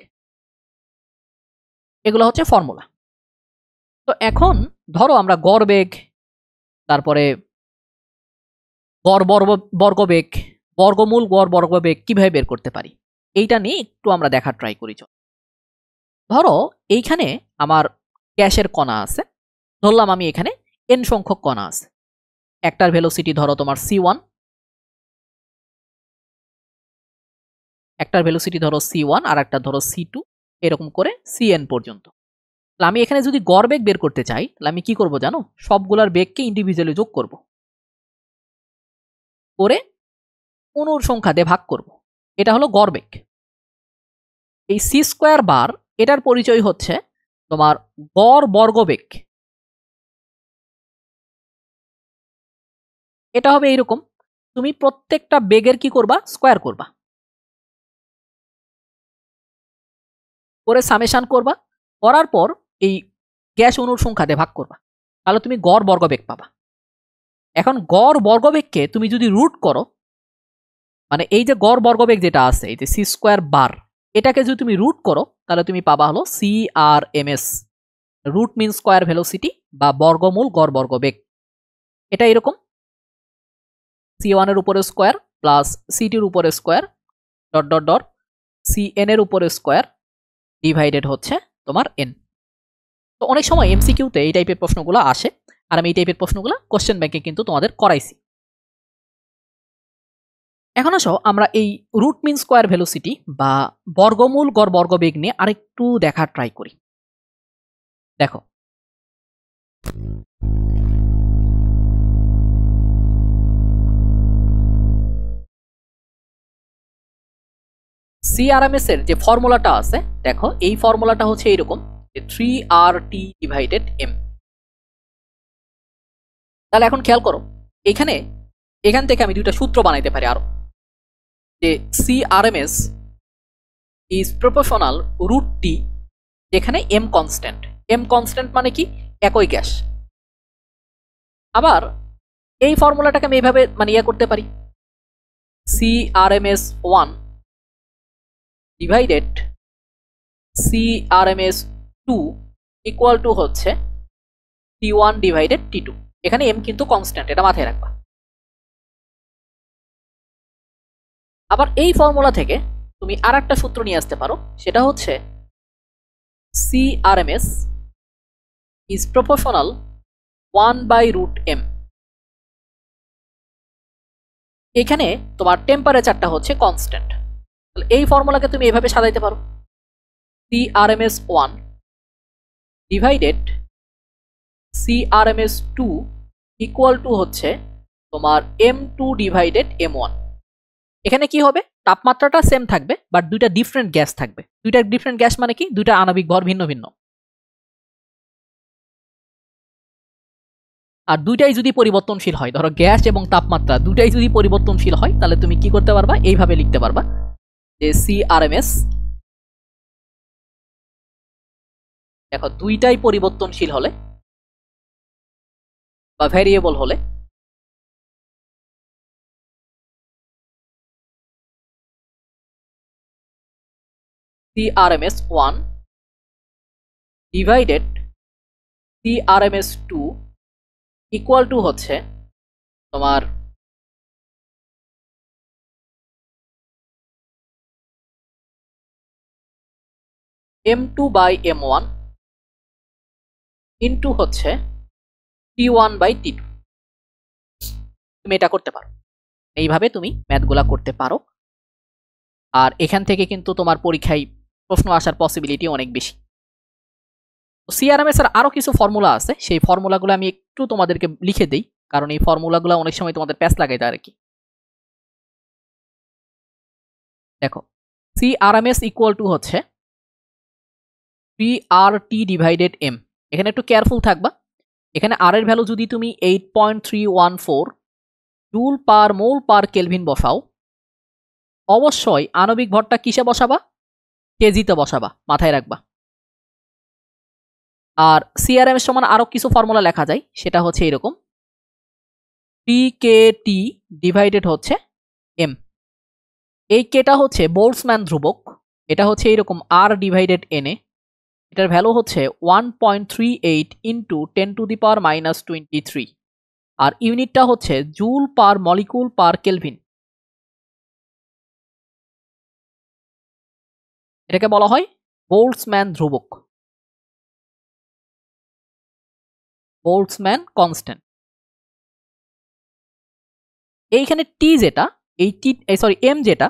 [SPEAKER 1] এগুলো হচ্ছে ফর্মুলা। তো এখন ধরো আমরা গড় বেগ, তারপরে গড় বর্গবেগ, বর্গমূল গড় বর্গবেগ কিভাবে বের করতে পারি, এইটা নিয়ে একটু আমরা দেখার ট্রাই করি। ধরো এইখানে আমার গ্যাসের কণা আছে, ধরলাম আমি এখানে n সংখ্যক কণা আছে। একটার ভেলোসিটি ধরো তোমার C1, একটার ভেলোসিটি ধরো C1, আর একটা ধরো C2, এরকম করে Cn পর্যন্ত। তাহলে আমি এখানে যদি গড় বেগ বের করতে চাই, তাহলে আমি কি করব জানো? সবগুলার বেগকে ইন্ডিভিজুয়ালি যোগ করব, করে অণুর সংখ্যা দিয়ে ভাগ করব। এটা হলো গড় বেগ। এই C² বার, এটার পরিচয় হচ্ছে তোমার গড় বর্গবেগ। এটা হবে এইরকম, তুমি প্রত্যেকটা বেগের কি করবা? স্কোয়ার করবা, করে সামেশন করবা, করার পর এই গ্যাস অণুর সংখ্যা দিয়ে ভাগ করবা, তাহলে তুমি গড় বর্গবেগ পাবা। এখন গড় বর্গবেগকে তুমি যদি রুট করো, মানে এই যে গড় বর্গবেগ যেটা আছে, এই যে C² বার, এটাকে যদি তুমি রুট করো তাহলে তুমি পাবা হলো CRMS, root mean square velocity বা বর্গমূল গড় বর্গবেগ। এটা এরকম C1 এর উপরে স্কয়ার প্লাস C2 এর উপরে square dot dot dot CN এর উপরে স্কয়ার ডিভাইডেড হচ্ছে তোমার n। তো অনেক সময় এমসিকিউতে এই টাইপের প্রশ্নগুলো আসে, আর আমি এই টাইপের প্রশ্নগুলো কোশ্চেন ব্যাংকে কিন্তু তোমাদের করাইছি। এখন আসো আমরা এই রুট মিন স্কয়ার ভেলোসিটি বা বর্গমূল গড় বর্গবেগ নিয়ে আরেকটু দেখার ট্রাই করি। দেখো CRMS এর যে ফর্মুলাটা আছে, দেখো এই ফর্মুলাটা হচ্ছে এইরকম যে 3RT ডিভাইডেড M। তাহলে এখন খেয়াল করো, এখানে এখান থেকে আমি দুইটা সূত্র বানাইতে পারি আরো, যে CRMS is proportional root T, যেখানে এম কনস্ট্যান্ট। এম কনস্ট্যান্ট মানে কি? একই গ্যাস। আবার এই ফর্মুলাটাকে আমি এইভাবে মানে ইয়ে করতে পারি, CRMS 1 divided CRMS 2 equal to হচ্ছে T1 ডিভাইডেড T2। এখানে এম কিন্তু কনস্ট্যান্ট, এটা মাথায় রাখবা। আবার এই ফর্মুলা থেকে তুমি আর একটা সূত্র নিয়ে আসতে পারো, সেটা হচ্ছে CRMS ইজ প্রপোর্শনাল 1/√m। এখানে তোমার টেম্পারেচারটা হচ্ছে কনস্ট্যান্ট। তাহলে এই ফর্মুলাকে তুমি এভাবে সাজাইতে পারো, CRMS 1 divided CRMS 2 equal to হচ্ছে তোমার M2 ডিভাইডেড M1। এখানে কি হবে? তাপমাত্রাটা সেম থাকবে, বাট দুইটা ডিফারেন্ট গ্যাস থাকবে। দুইটা ডিফারেন্ট গ্যাস মানে কি? দুইটা আণবিক ভর ভিন্ন ভিন্ন। আর দুইটাই যদি পরিবর্তনশীল হয়, ধরো গ্যাস এবং তাপমাত্রা দুইটাই যদি পরিবর্তনশীল হয়, তাহলে তুমি কি করতে পারবা? এইভাবে লিখতে পারবা যে CRMS, দেখো দুইটাই পরিবর্তনশীল হলে বা ভ্যারিয়েবল হলে CRMS 1 divided CRMS 2 equal to হচ্ছে তোমার M2/M1 ইন্টু হচ্ছে T1/T2। তুমি এটা করতে পারো, এইভাবে তুমি ম্যাথগুলা করতে পারো। আর এখান থেকে কিন্তু তোমার পরীক্ষায় প্রশ্ন আসার পসিবিলিটি অনেক বেশি। CRMS এর আরো কিছু ফর্মুলা আছে, সেই ফর্মুলাগুলো আমি একটু তোমাদেরকে লিখে দেই, কারণ এই ফর্মুলাগুলো অনেক সময় তোমাদের প্যাচ লাগাই দেয় আর কি। দেখো, CRMS ইকুয়াল টু হচ্ছে 3RT ডিভাইডেড M। এখানে একটু কেয়ারফুল থাকবা, এখানে আর এর ভ্যালু যদি তুমি 8.314 জুল পার মোল পার কেলভিন বসাও, অবশ্যই আণবিক ভরটা কিসে বসাবা? কেজিতে বসাবা, মাথায় রাখবা। আর CRMS সমান আরো কিছু ফর্মুলা লেখা যায়, সেটা হচ্ছে এরকম, PKT ডিভাইডেড হচ্ছে M। এই কেটা হচ্ছে বোল্টজম্যান ধ্রুবক, এটা হচ্ছে এরকম R ডিভাইডেড NA। এটার ভ্যালু হচ্ছে 1.38 ইন্টু 10⁻⁻23। আর ইউনিটটা হচ্ছে joule per molecule per kelvin. এটাকে বলা হয় বোল্টজম্যান ধ্রুবক, বোল্টজম্যান কনস্ট্যান্ট। এইখানে টি যেটা, এই টি সরি এম যেটা,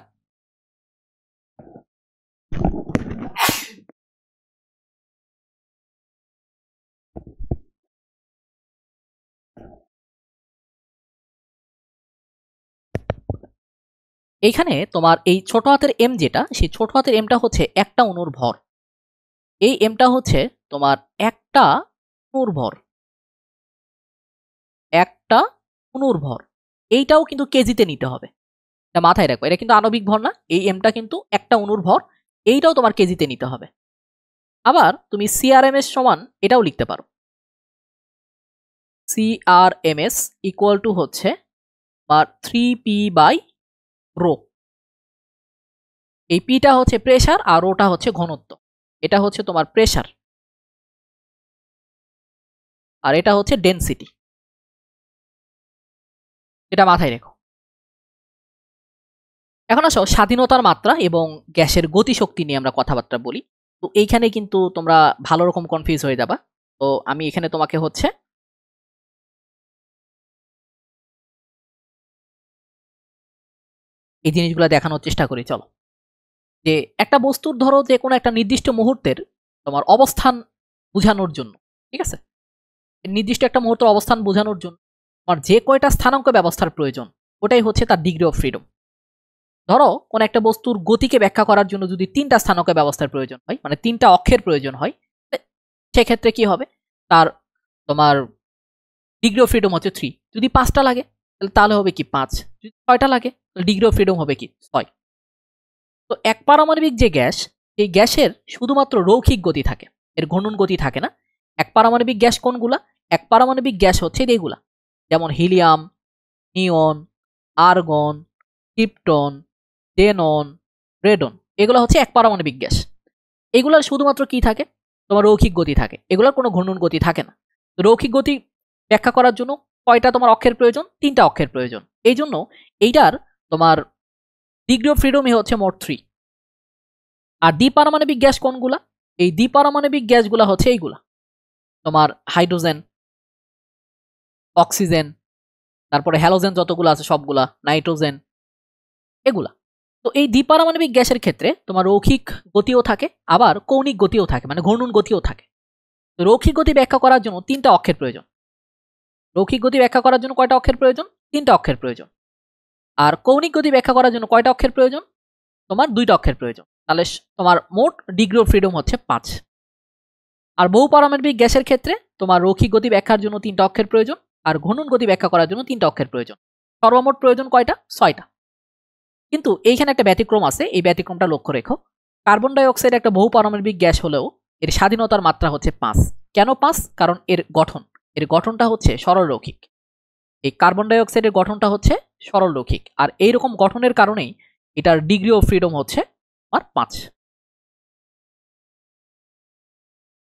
[SPEAKER 1] এইখানে তোমার এই ছোট হাতের এম যেটা, সেই ছোট হাতের এমটা হচ্ছে একটা অণুর ভর। এই এমটা হচ্ছে তোমার একটা অণুর ভর, একটা অণুর ভর। এইটাও কিন্তু কেজিতে নিতে হবে, এটা মাথায় রাখো। এটা কিন্তু আণবিক ভর না, এই এমটা কিন্তু একটা অণুর ভর, এইটাও তোমার কেজিতে নিতে হবে। আবার তুমি CRMS সমান এটাও লিখতে পারো, CRMS ইকুয়াল টু হচ্ছে 3p/ρ। এই পিটা হচ্ছে প্রেসার আর ওটা হচ্ছে ঘনত্ব। এটা হচ্ছে তোমার প্রেসার আর এটা হচ্ছে ডেনসিটি, এটা মাথায় রেখো। এখন আসো স্বাধীনতার মাত্রা এবং গ্যাসের গতিশক্তি নিয়ে আমরা কথাবার্তা বলি। তো এইখানে কিন্তু তোমরা ভালো রকম কনফিউজ হয়ে যাবা। তো আমি এখানে তোমাকে হচ্ছে এই জিনিসগুলো দেখানোর চেষ্টা করি। চলো, যে একটা বস্তুর ধরো যে কোনো একটা নির্দিষ্ট মুহূর্তের তোমার অবস্থান বোঝানোর জন্য, ঠিক আছে, নির্দিষ্ট একটা মুহূর্তের অবস্থান বোঝানোর জন্য তোমার যে কয়টা স্থানাঙ্ক ব্যবস্থার প্রয়োজন, ওটাই হচ্ছে তার ডিগ্রি অফ ফ্রিডম। ধরো কোন একটা বস্তুর গতিকে ব্যাখ্যা করার জন্য যদি 3টা স্থানাঙ্ক ব্যবস্থার প্রয়োজন হয়, মানে 3টা অক্ষের প্রয়োজন হয়, সেক্ষেত্রে কি হবে? তার তোমার ডিগ্রি অফ ফ্রিডম হচ্ছে 3। যদি 5টা লাগে তাহলে হবে কি 5। যদি 6টা লাগে তাহলে ডিগ্রি অফ ফ্রিডম হবে কি 6। তো এক পারমাণবিক যে গ্যাস, এই গ্যাসের শুধুমাত্র রৈখিক গতি থাকে, এর ঘূর্ণন গতি থাকে না। এক পারমাণবিক গ্যাস কোনগুলা? এক পারমাণবিক গ্যাস হচ্ছে এইগুলা, যেমন হিলিয়াম, নিয়ন, আর্গন, ক্রিপ্টন, ডেনন, রেডন। এগুলো হচ্ছে এক পারমাণবিক গ্যাস। এগুলার শুধুমাত্র কি থাকে? তোমার রৈখিক গতি থাকে, এগুলোর কোনো ঘূর্ণন গতি থাকে না। রৈখিক গতি ব্যাখ্যা করার জন্য কয়টা তোমার অক্ষের প্রয়োজন? 3টা অক্ষের প্রয়োজন। এই জন্য এইটার তোমার ডিগ্রি অফ ফ্রিডমই হচ্ছে মোট 3। আর দ্বিপারমাণবিক গ্যাস কোনগুলা? এই দ্বিপারমাণবিক গ্যাসগুলা হচ্ছে এইগুলা, তোমার হাইড্রোজেন, অক্সিজেন, তারপরে হ্যালোজেন যতগুলো আছে সবগুলা, নাইট্রোজেন, এগুলা। তো এই দ্বিপারমাণবিক গ্যাসের ক্ষেত্রে তোমার রৈখিক গতিও থাকে, আবার কৌণিক গতিও থাকে, মানে ঘূর্ণন গতিও থাকে। তো রৈখিক গতি ব্যাখ্যা করার জন্য 3টা অক্ষের প্রয়োজন। রৈখিক গতি ব্যাখ্যা করার জন্য কয়টা অক্ষের প্রয়োজন? 3টা অক্ষের প্রয়োজন। আর কৌণিক গতি ব্যাখ্যা করার জন্য কয়টা অক্ষের প্রয়োজন? তোমার 2টা অক্ষের প্রয়োজন। তাহলে তোমার মোট ডিগ্রি অফ ফ্রিডম হচ্ছে 5। আর বহু পারমাণবিক গ্যাসের ক্ষেত্রে তোমার রৈখিক গতি ব্যাখ্যার জন্য 3টা অক্ষের প্রয়োজন, আর ঘূর্ণন গতি ব্যাখ্যা করার জন্য 3টা অক্ষের প্রয়োজন। সর্বমোট প্রয়োজন কয়টা? 6টা। কিন্তু এইখানে একটা ব্যতিক্রম আছে, এই ব্যতিক্রমটা লক্ষ্য রেখো। কার্বন ডাই অক্সাইড একটা বহু পারমাণবিক গ্যাস হলেও এর স্বাধীনতার মাত্রা হচ্ছে 5। কেন 5? কারণ এর গঠনটা হচ্ছে সরল রৈখিক। এই কার্বন ডাই অক্সাইডের গঠনটা হচ্ছে সরল রৈখিক, আর এইরকম গঠনের কারণেই এটার ডিগ্রি অফ ফ্রিডম হচ্ছে আর 5।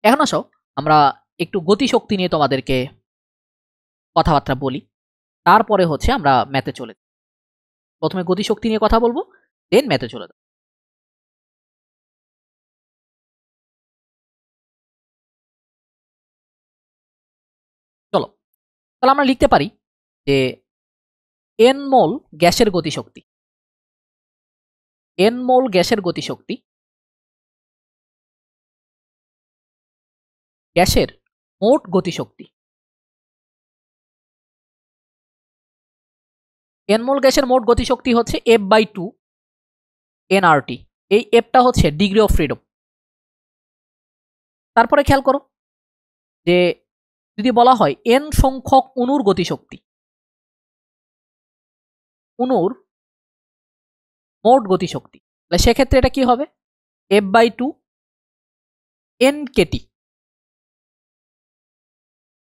[SPEAKER 1] এখন আসো আমরা একটু গতিশক্তি নিয়ে তোমাদেরকে কথাবার্তা বলি, তারপরে হচ্ছে আমরা ম্যাথে চলে যাই। প্রথমে গতিশক্তি নিয়ে কথা বলবো, দেন ম্যাথে চলে যাব। চলো, তাহলে আমরা লিখতে পারি যে n মোল গ্যাসের গতিশক্তি, n মোল গ্যাসের গতিশক্তি গ্যাসের মোট গতিশক্তি, n মোল গ্যাসের মোট গতিশক্তি হচ্ছে F/2 nRT। এই এফটা হচ্ছে ডিগ্রি অফ ফ্রিডম। তারপরে খেয়াল করো যে যদি বলা হয় n সংখ্যক অণুর গতিশক্তি, অণুর মোট গতিশক্তি, তাহলে সেক্ষেত্রে এটা কি হবে? F/2 nKT।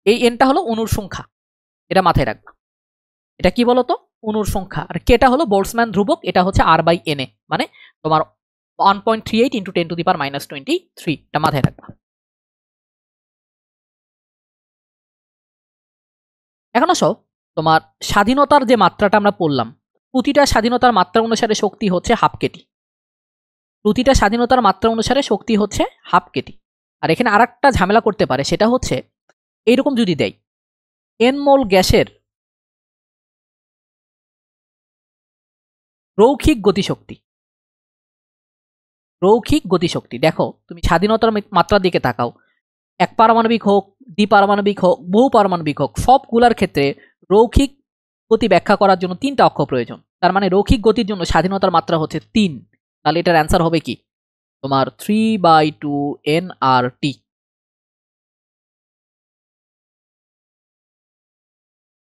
[SPEAKER 1] এই এনটা হলো অণুর সংখ্যা, এটা মাথায় রাখবা। এটা কি বলতো? অণুর সংখ্যা। আর কেটা হলো বোল্টজম্যান ধ্রুবক, এটা হচ্ছে R/Na, মানে তোমার 1.38 × 10⁻23। এটা মাথায় রাখবা। এখন আসো তোমার স্বাধীনতার যে মাত্রাটা আমরা পড়লাম, প্রতিটা স্বাধীনতার মাত্রা অনুসারে শক্তি হচ্ছে হাফ কেটি। প্রতিটা স্বাধীনতার মাত্রা অনুসারে শক্তি হচ্ছে হাফ কেটি। আর এখানে আরেকটা ঝামেলা করতে পারে, সেটা হচ্ছে এইরকম যদি দেয় n মোল গ্যাসের রৈখিক গতিশক্তি, রৈখিক গতিশক্তি, দেখো তুমি স্বাধীনতার মাত্রার দিকে তাকাও, এক পারমাণবিক হোক, দ্বিপারমাণবিক হোক, বহু পারমাণবিক হোক, সবগুলার ক্ষেত্রে রৈখিক গতি ব্যাখ্যা করার জন্য 3টা অক্ষ প্রয়োজন। তার মানে রৈখিক গতির জন্য স্বাধীনতার মাত্রা হচ্ছে 3। তাহলে এটার অ্যান্সার হবে কি? তোমার 3/2 nRT।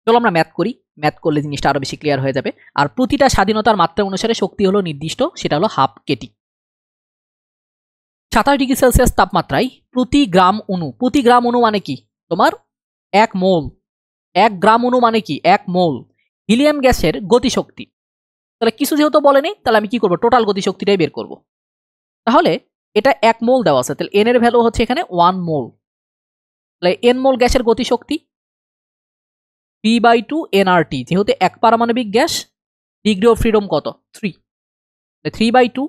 [SPEAKER 1] চলো আমরা ম্যাথ করি, ম্যাথ করলে জিনিসটা আরো বেশি ক্লিয়ার হয়ে যাবে। আর প্রতিটা স্বাধীনতার মাত্রা অনুসারে শক্তি হলো নির্দিষ্ট, সেটা হলো হাফ কেটি। 27°C তাপমাত্রায় প্রতি গ্রাম অণু, প্রতি গ্রাম অণু মানে কি? তোমার 1 মোল। 1 গ্রাম অণু মানে কি? 1 মোল হিলিয়াম গ্যাসের গতিশক্তি। তাহলে কিছু যেহেতু বলেনি, তাহলে আমি কি করবো? টোটাল গতিশক্তিটাই বের করব। তাহলে এটা 1 মোল দেওয়া আছে, তাহলে n এর ভ্যালু হচ্ছে এখানে 1 মোল। তাহলে n মোল গ্যাসের গতিশক্তি P/2 nRT, যেহেতু এক পারমাণবিক গ্যাস, ডিগ্রি অফ ফ্রিডম কত? 3। 3/2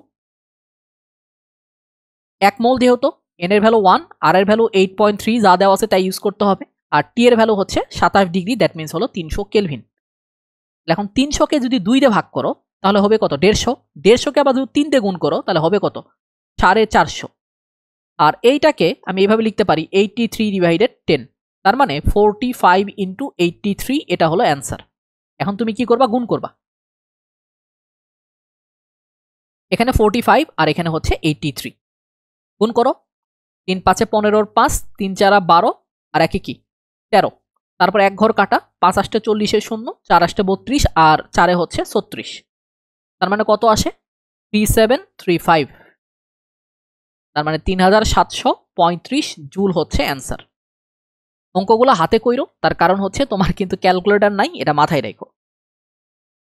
[SPEAKER 1] 1 মোল, যেহেতু n এর ভ্যালু 1, r এর ভ্যালু 8.3, যা দেওয়া আছে তাই ইউজ করতে হবে। আর t এর ভ্যালু হচ্ছে 27 ডিগ্রি, দ্যাট মিনস হলো 300 কেলভিন। এখন 300কে যদি 2 দিয়ে ভাগ করো তাহলে হবে কত? 150। 150কে আবার যদি 3 দিয়ে গুণ করো তাহলে হবে কত? 450। আর এইটাকে আমি এইভাবে লিখতে পারি 83/10, তার মানে 45 × 83, এটা হলো অ্যান্সার। এখন তুমি কি করবা? গুণ করবা। এখানে 45 আর এখানে হচ্ছে 83, গুণ করো। 3 5 15, 5 3 4 12, আর 1 কি 13। তারপর এক ঘর কাটা, 5 আষ্টে 40 শূন্য, 4 আষ্টে 32 আর 4 হচ্ছে 36। তার মানে কত আসে? 3735। তার মানে 3735 জুল হচ্ছে অ্যান্সার। অঙ্কগুলো হাতে কইরো, তার কারণ হচ্ছে তোমার কিন্তু ক্যালকুলেটর নাই, এটা মাথায় রেখো।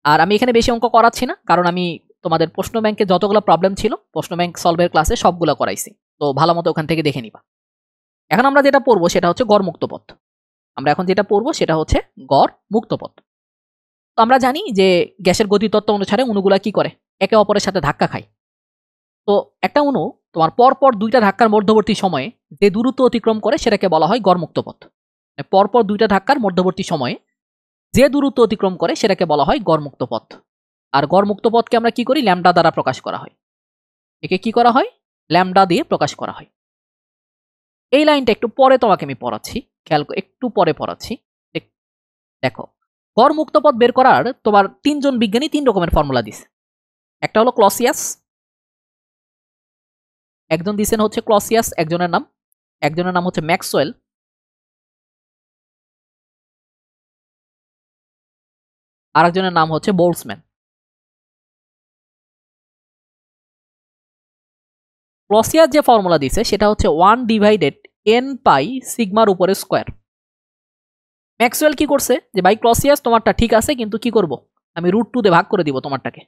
[SPEAKER 1] আর আমি এখানে বেশি অঙ্ক করাচ্ছি না, কারণ আমি তোমাদের প্রশ্ন ব্যাংকে যতগুলো প্রবলেম ছিল প্রশ্ন ব্যাংক সলভের ক্লাসে সবগুলো করাইছি, তো ভালো মতো ওখান থেকে দেখে নিবা। এখন আমরা যেটা পড়বো সেটা হচ্ছে গড় মুক্ত পথ। আমরা এখন যেটা পড়বো সেটা হচ্ছে গড় মুক্ত পথ। তো আমরা জানি যে গ্যাসের গতিতত্ত্ব অনুসারে অণুগুলা কি করে, একে অপরের সাথে ধাক্কা খায়। তো একটা অণু তোমার পরপর দুইটা ধাক্কার মধ্যবর্তী সময়ে যে দূরত্ব অতিক্রম করে সেটাকে বলা হয় গড় মুক্ত পথ। পরপর দুইটা ধাক্কার মধ্যবর্তী সময়ে যে দূরত্ব অতিক্রম করে সেটাকে বলা হয় গড় মুক্ত পথ। আর গড় মুক্ত পথকে আমরা কি করি? ল্যামডা দ্বারা প্রকাশ করা হয়। একে কি করা হয়? ল্যামডা দিয়ে প্রকাশ করা হয়। এই লাইনটা একটু পরে তোমাকে আমি পড়াচ্ছি, খেয়াল একটু পরে পড়াচ্ছি। দেখো, গড় মুক্ত পথ বের করার তোমার 3 জন বিজ্ঞানী 3 রকমের ফর্মুলা দিছে। একটা হলো ক্লসিয়াস, একজন দিছেন হচ্ছে ক্লসিয়াস, একজনের নাম হচ্ছে ম্যাক্সওয়েল, আর একজনের নাম হচ্ছে বোল্টজম্যান। ক্লসিয়াস যে ফর্মুলা দিছে সেটা হচ্ছে 1/n পাই সিগমার উপরে স্কোয়ার। ম্যাক্সওয়েল কি করছে যে ভাই ক্লসিয়াস তোমারটা ঠিক আছে, কিন্তু কি করব, আমি √2 দিয়ে ভাগ করে দিব তোমারটাকে,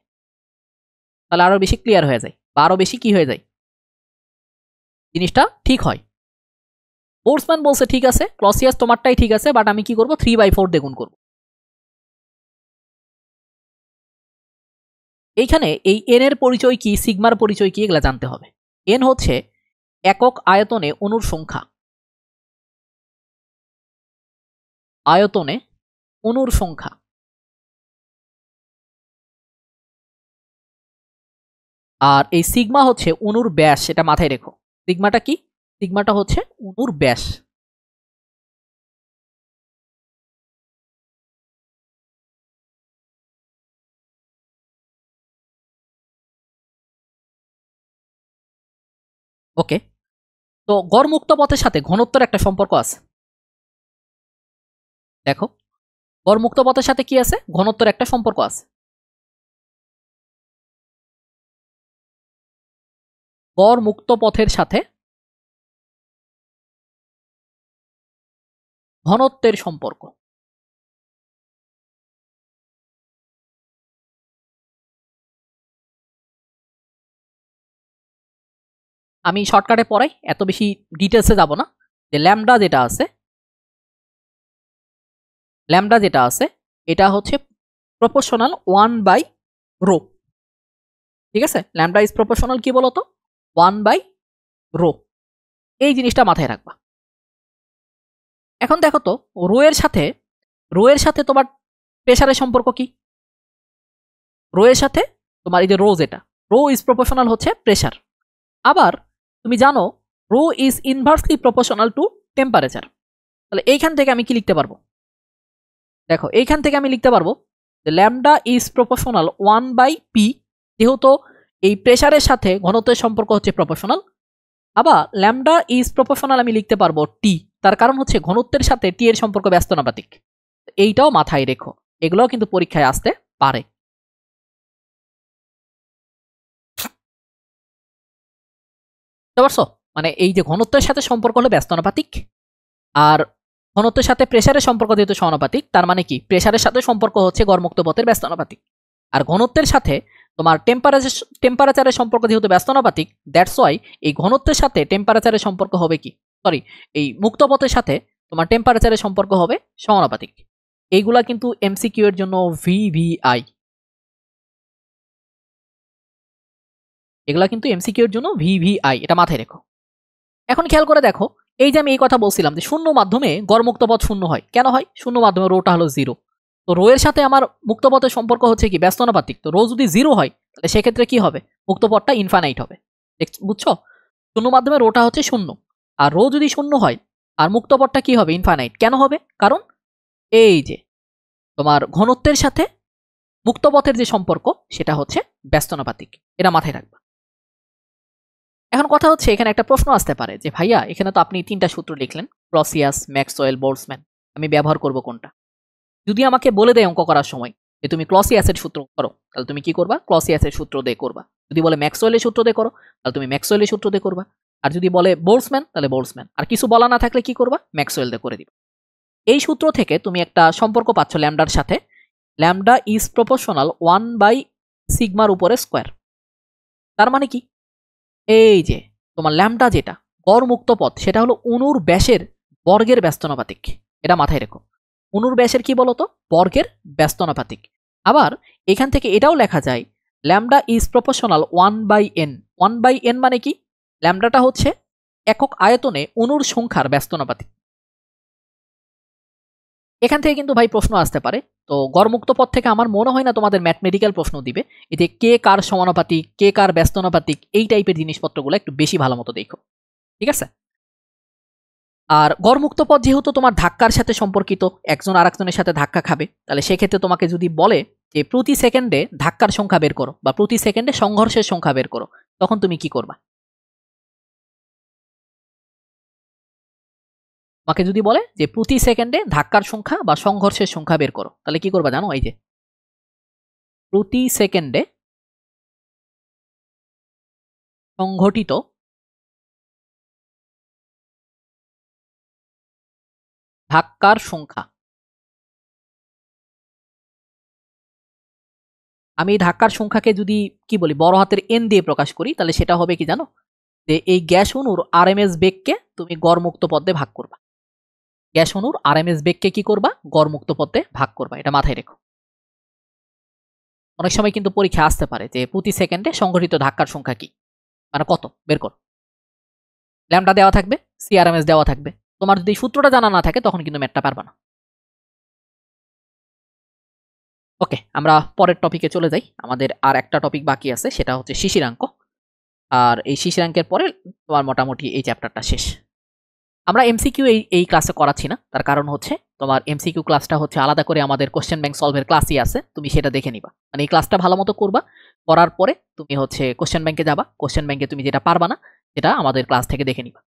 [SPEAKER 1] তাহলে আরো বেশি ক্লিয়ার হয়ে যায়, বা আরো বেশি কি হয়ে যায়, জিনিসটা ঠিক হয়। বোল্টজম্যান বলছে ঠিক আছে, ক্লসিয়াস তোমারটাই ঠিক আছে, বাট আমি কি করব, 3/4 দিয়ে গুণ করব। এইখানে এই এন এর পরিচয় কি, সিগমার পরিচয় কি, এগুলা জানতে হবে। এন হচ্ছে একক আয়তনে অণুর সংখ্যা, আয়তনে অণুর সংখ্যা। আর এই সিগমা হচ্ছে অণুর ব্যাস, সেটা মাথায় রেখো। সিগমাটা কি? সিগমাটা হচ্ছে অণুর ব্যাস। ওকে, তো গড় মুক্ত পথের সাথে ঘনত্বের একটা সম্পর্ক আছে। দেখো, গড় মুক্ত পথের সাথে কি আছে? ঘনত্বের একটা সম্পর্ক আছে। গড় মুক্ত পথের সাথে ঘনত্বের সম্পর্ক। আমি শর্টকাটে পড়াই, এত বেশি ডিটেলসে যাব না। যে ল্যামডা যেটা আছে এটা হচ্ছে প্রপোর্শনাল 1/ρ। ঠিক আছে, ল্যামডা ইজ প্রপোর্শনাল কি বলতো, 1/ρ। এই জিনিসটা মাথায় রাখবা। এখন দেখো তো, রো এর সাথে তোমার প্রেসারের সম্পর্ক কি? রো এর সাথে তোমার এই যে যেটা রো ইজ প্রপোর্শনাল হচ্ছে প্রেসার। আবার তুমি জানো rho is inversely proportional to temperature. তাহলে এইখান থেকে আমি কি লিখতে পারবো? দেখো, এইখান থেকে আমি লিখতে পারবো যে ল্যামডা ইজ প্রপোর্শনাল 1/p, যেহেতু এই প্রেসারের সাথে ঘনত্বের সম্পর্ক হচ্ছে প্রপোর্শনাল। আবার ল্যামডা ইজ প্রপোর্শনাল আমি লিখতে পারবো টি, তার কারণ হচ্ছে ঘনত্বের সাথে টি এর সম্পর্ক ব্যস্তানুপাতিক। এইটাও মাথায় রেখো, এগুলোও কিন্তু পরীক্ষায় আসতে পারে। বুঝতে পারছো? মানে এই যে ঘনত্বের সাথে সম্পর্ক হলো ব্যস্তানুপাতিক, আর ঘনত্বের সাথে প্রেসারের সম্পর্ক যেহেতু সমানুপাতিক, তার মানে কি প্রেসারের সাথে সম্পর্ক হচ্ছে গড়মুক্ত পথের ব্যস্তানুপাতিক। আর ঘনত্বের সাথে তোমার টেম্পারেচারের সম্পর্ক যেহেতু ব্যস্তানুপাতিক, দ্যাটস ওয়াই এই ঘনত্বের সাথে টেম্পারেচারের সম্পর্ক হবে কি, সরি, এই মুক্ত পথের সাথে তোমার টেম্পারেচারের সম্পর্ক হবে সমানুপাতিক। এইগুলা কিন্তু এমসিকিউ এর জন্য ভিভিআই, এগুলা কিন্তু এমসিকিউ এর জন্য ভিভিআই, এটা মাথায় রেখো। এখন খেয়াল করে দেখো, এই যে আমি এই কথা বলছিলাম যে শূন্য মাধ্যমে গড়মুক্ত পথ শূন্য হয়, কেন হয়? শূন্য মাধ্যমে রোটা হলো 0। তো রো এর সাথে আমার মুক্ত পথের সম্পর্ক হচ্ছে কি ব্যস্তানুপাতিক। তো রো যদি 0 হয় তাহলে সেক্ষেত্রে কি হবে? মুক্ত পথটা ইনফাইনাইট হবে। বুঝছো? শূন্য মাধ্যমে রোটা হচ্ছে 0, আর রো যদি 0 হয় আর মুক্ত পথটা কি হবে? ইনফাইনাইট। কেন হবে? কারণ এই যে তোমার ঘনত্বের সাথে মুক্ত পথের যে সম্পর্ক সেটা হচ্ছে ব্যস্তানুপাতিক, এটা মাথায় রাখবা। এখন কথা হচ্ছে, এখানে একটা প্রশ্ন আসতে পারে যে ভাইয়া এখানে তো আপনি 3টা সূত্র লিখলেন, ক্লসিয়াস, ম্যাক্সওয়েল, বোল্টজম্যান, আমি ব্যবহার করব কোনটা? যদি আমাকে বলে দেয় অঙ্ক করার সময় যে তুমি ক্লসিয়াসের সূত্র করো, তাহলে তুমি কি করবা? ক্লসিয়াসের সূত্র দিয়ে করবা। যদি বলে ম্যাক্সওয়েলের সূত্র দিয়ে করো, তাহলে তুমি ম্যাক্সওয়েলের সূত্র দিয়ে করবা। আর যদি বলে বোল্টজম্যান, তাহলে বোল্টজম্যান। আর কিছু বলা না থাকলে কি করবা? ম্যাক্সওয়েল দিয়ে করে দিবা। এই সূত্র থেকে তুমি একটা সম্পর্ক পাচ্ছ ল্যামডার সাথে, ল্যামডা ইজ প্রপোর্শনাল 1/σ উপরে স্কোয়ার। তার মানে কি? এই যে তোমার ল্যামডা যেটা গড় মুক্ত পথ, সেটা হলো অণুর ব্যাসের বর্গের ব্যস্তানুপাতিক। এটা মাথায় রেখো। অণুর ব্যাসের কি বলতো? বর্গের ব্যস্তানুপাতিক। আবার এখান থেকে এটাও লেখা যায় lambda is proportional 1/n। 1/n মানে কি? ল্যামডাটা হচ্ছে একক আয়তনে অণুর সংখ্যার ব্যস্তানুপাতিক। এখান থেকে কিন্তু ভাই প্রশ্ন আসতে পারে। তো গড়মুক্ত পথ থেকে আমার মনে হয় না তোমাদের ম্যাথমেটিক্যাল প্রশ্ন দিবে। এই যে কে কার সমানুপাতিক, কে কার ব্যস্তানুপাতিক, এই টাইপের জিনিসপত্রগুলো একটু বেশি ভালো মতো দেখো, ঠিক আছে? আর গড়মুক্ত পথ যেহেতু তোমার ধাক্কার সাথে সম্পর্কিত, একজন আরেকজনের সাথে ধাক্কা খাবে, তাহলে সেক্ষেত্রে তোমাকে যদি বলে যে প্রতি সেকেন্ডে ধাক্কার সংখ্যা বের করো বা প্রতি সেকেন্ডে সংঘর্ষের সংখ্যা বের করো, তখন তুমি কি করবা? তোমাকে যদি বলে যে প্রতি সেকেন্ডে ধাক্কার সংখ্যা বা সংঘর্ষের সংখ্যা বের করো, তাহলে কি করবা জানো? এই যে প্রতি সেকেন্ডে সংঘটিত ধাক্কার সংখ্যা। আমি এই ধাক্কার সংখ্যাকে যদি কি বলি, বড় হাতের এন দিয়ে প্রকাশ করি, তাহলে সেটা হবে কি জানো? যে এই গ্যাস অণুর আরএমএস বেগকে তুমি গড়মুক্ত পথে ভাগ করবা। গ্যাস অণুর আরএমএস বেগকে কি করবা? গড়মুক্ত পথে ভাগ করবা। এটা মাথায় রেখো। অনেক সময় কিন্তু পরীক্ষা আসতে পারে যে প্রতি সেকেন্ডে সংঘটিত ধাক্কার সংখ্যা কি, মানে কত বের কর। ল্যামডা দেওয়া থাকবে, সিআরএমএস দেওয়া থাকবে। তোমার যদি সূত্রটা জানা না থাকে তখন কিন্তু ম্যাথটা পারবা না। ওকে, আমরা পরের টপিকে চলে যাই। আমাদের আর একটা টপিক বাকি আছে, সেটা হচ্ছে শিশিরাঙ্ক। আর এই শিশিরাঙ্কের পরে তোমার মোটামুটি এই চ্যাপ্টারটা শেষ। আমরা এমসিকিউ এই ক্লাসে করাচ্ছি না, তার কারণ হচ্ছে তোমার এমসিকিউ ক্লাসটা হচ্ছে আলাদা করে আমাদের কোশ্চেন ব্যাংক সলভের ক্লাসই আছে, তুমি সেটা দেখে নিবা। মানে এই ক্লাসটা ভালো মতো করবা, করার পরে তুমি হচ্ছে কোশ্চেন ব্যাংকে যাবা, কোশ্চেন ব্যাংকে তুমি যেটা পারবা না সেটা আমাদের ক্লাস থেকে দেখে নিবা।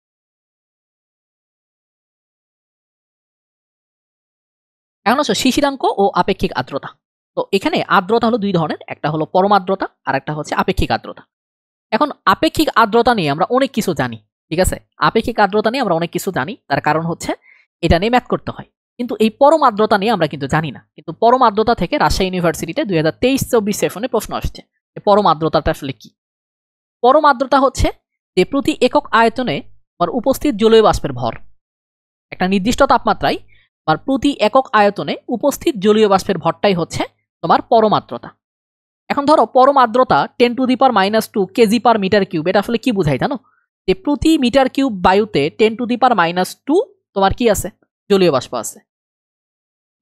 [SPEAKER 1] এখন হচ্ছে শিশিরাঙ্ক ও আপেক্ষিক আর্দ্রতা। তো এখানে আর্দ্রতা হলো দুই ধরনের, একটা হলো পরম আর্দ্রতা আর একটা হচ্ছে আপেক্ষিক আর্দ্রতা। এখন আপেক্ষিক আর্দ্রতা নিয়ে আমরা অনেক কিছু জানি, ঠিক আছে? আপেক্ষিক আর্দ্রতা নিয়ে আমরা অনেক কিছু জানি, তার কারণ হচ্ছে এটা নিয়ে ম্যাথ করতে হয়। কিন্তু এই পরম আর্দ্রতা নিয়ে আমরা কিন্তু জানি না। কিন্তু পরম আর্দ্রতা থেকে রাজশাহী ইউনিভার্সিটিতে 2023-24 সেশনে প্রশ্ন আসছে যে পরম আর্দ্রতাটা আসলে কি। পরম আর্দ্রতা হচ্ছে যে প্রতি একক আয়তনে উপস্থিত জলীয় বাষ্পের ভর, একটা নির্দিষ্ট তাপমাত্রায় তোমার প্রতি একক আয়তনে উপস্থিত জলীয় বাষ্পের ভরটাই হচ্ছে তোমার পরম আর্দ্রতা। এখন ধরো পরম আর্দ্রতা 10⁻⁻² কেজি পার মিটার কিউব, এটা আসলে কি বোঝায় জানো? যে প্রতি মিটার কিউব বায়ুতে 10⁻² তোমার কি আছে? জলীয় বাষ্প আছে।